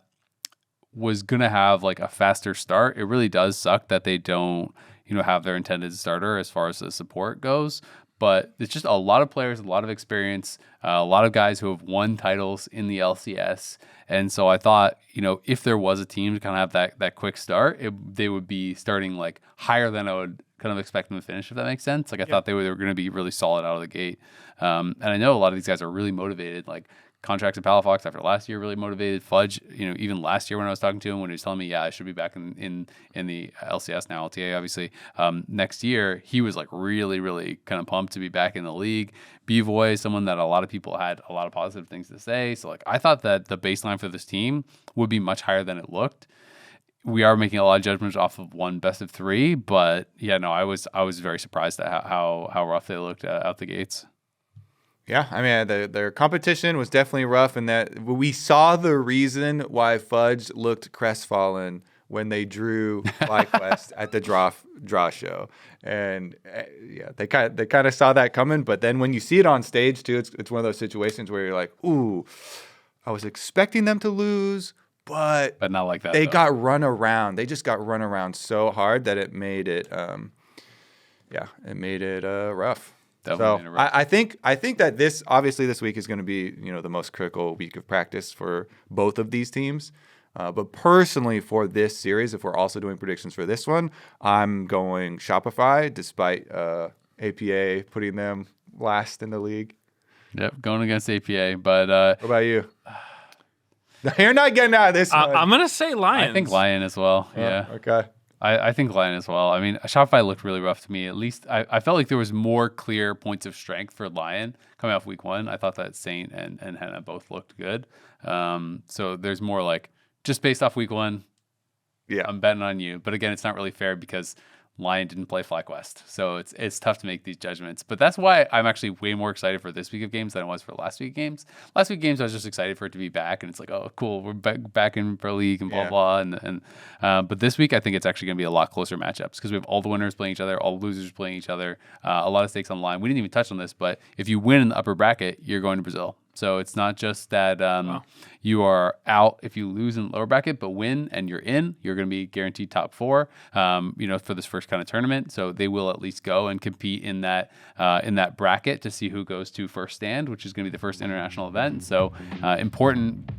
was going to have like a faster start. It really does suck that they don't, you know, have their intended starter as far as the support goes. But it's just a lot of players, a lot of experience, a lot of guys who have won titles in the LCS. And so I thought, you know, if there was a team to kind of have that quick start, they would be starting like higher than I would kind of expect them to finish, if that makes sense. Like I thought they were going to be really solid out of the gate. And I know a lot of these guys are really motivated, like Contracts and Palafox after last year really motivated. Fudge, you know, even last year when I was talking to him, when he was telling me, yeah, I should be back in the LCS now, LTA obviously, next year, he was like really, really kind of pumped to be back in the league. Bwipo is someone that a lot of people had a lot of positive things to say. So like I thought that the baseline for this team would be much higher than it looked. We are making a lot of judgments off of one best of 3, but yeah, no, I was very surprised at how rough they looked out the gates. Yeah, I mean, their competition was definitely rough, and that we saw the reason why Fudge looked crestfallen when they drew FlyQuest at the draw show, and they kind of saw that coming. But then when you see it on stage too, it's one of those situations where you're like, ooh, I was expecting them to lose, but not like that. They got run around. They just got run around so hard that it made it, rough. So I think that this week is going to be, you know, the most critical week of practice for both of these teams. But personally, for this series, if we're also doing predictions for this one, I'm going Shopify, despite APA putting them last in the league. Yep, going against APA. But what about you? You're not getting out of this one. I'm gonna say Lions. I think Lyon as well. Yeah. Okay. I think Lyon as well. I mean, Shopify looked really rough to me. At least I felt like there was more clear points of strength for Lyon coming off week 1. I thought that Saint and Henna both looked good. So there's more like just based off week 1. Yeah, I'm betting on you. But again, it's not really fair because Lyon didn't play FlyQuest. So it's tough to make these judgments. But that's why I'm actually way more excited for this week of games than I was for last week of games. Last week of games, I was just excited for it to be back. And it's like, oh, cool, we're back in Pro League and blah, blah. But this week, I think it's actually going to be a lot closer matchups because we have all the winners playing each other, all the losers playing each other, a lot of stakes on the line. We didn't even touch on this, but if you win in the upper bracket, you're going to Brazil. So it's not just that you are out if you lose in the lower bracket, but win and you're in. You're going to be guaranteed top 4, for this first kind of tournament. So they will at least go and compete in that bracket to see who goes to first stand, which is going to be the first international event. So important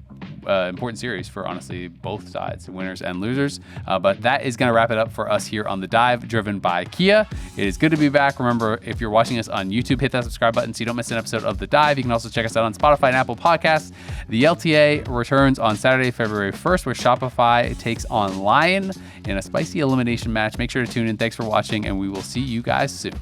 series for honestly both sides, winners and losers. But that is going to wrap it up for us here on The Dive, driven by Kia. It is good to be back. Remember, if you're watching us on YouTube, hit that subscribe button so you don't miss an episode of The Dive. You can also check us out on Spotify and Apple Podcasts. The LTA returns on Saturday, February 1st, where Shopify takes on Lyon in a spicy elimination match. Make sure to tune in. Thanks for watching, and we will see you guys soon.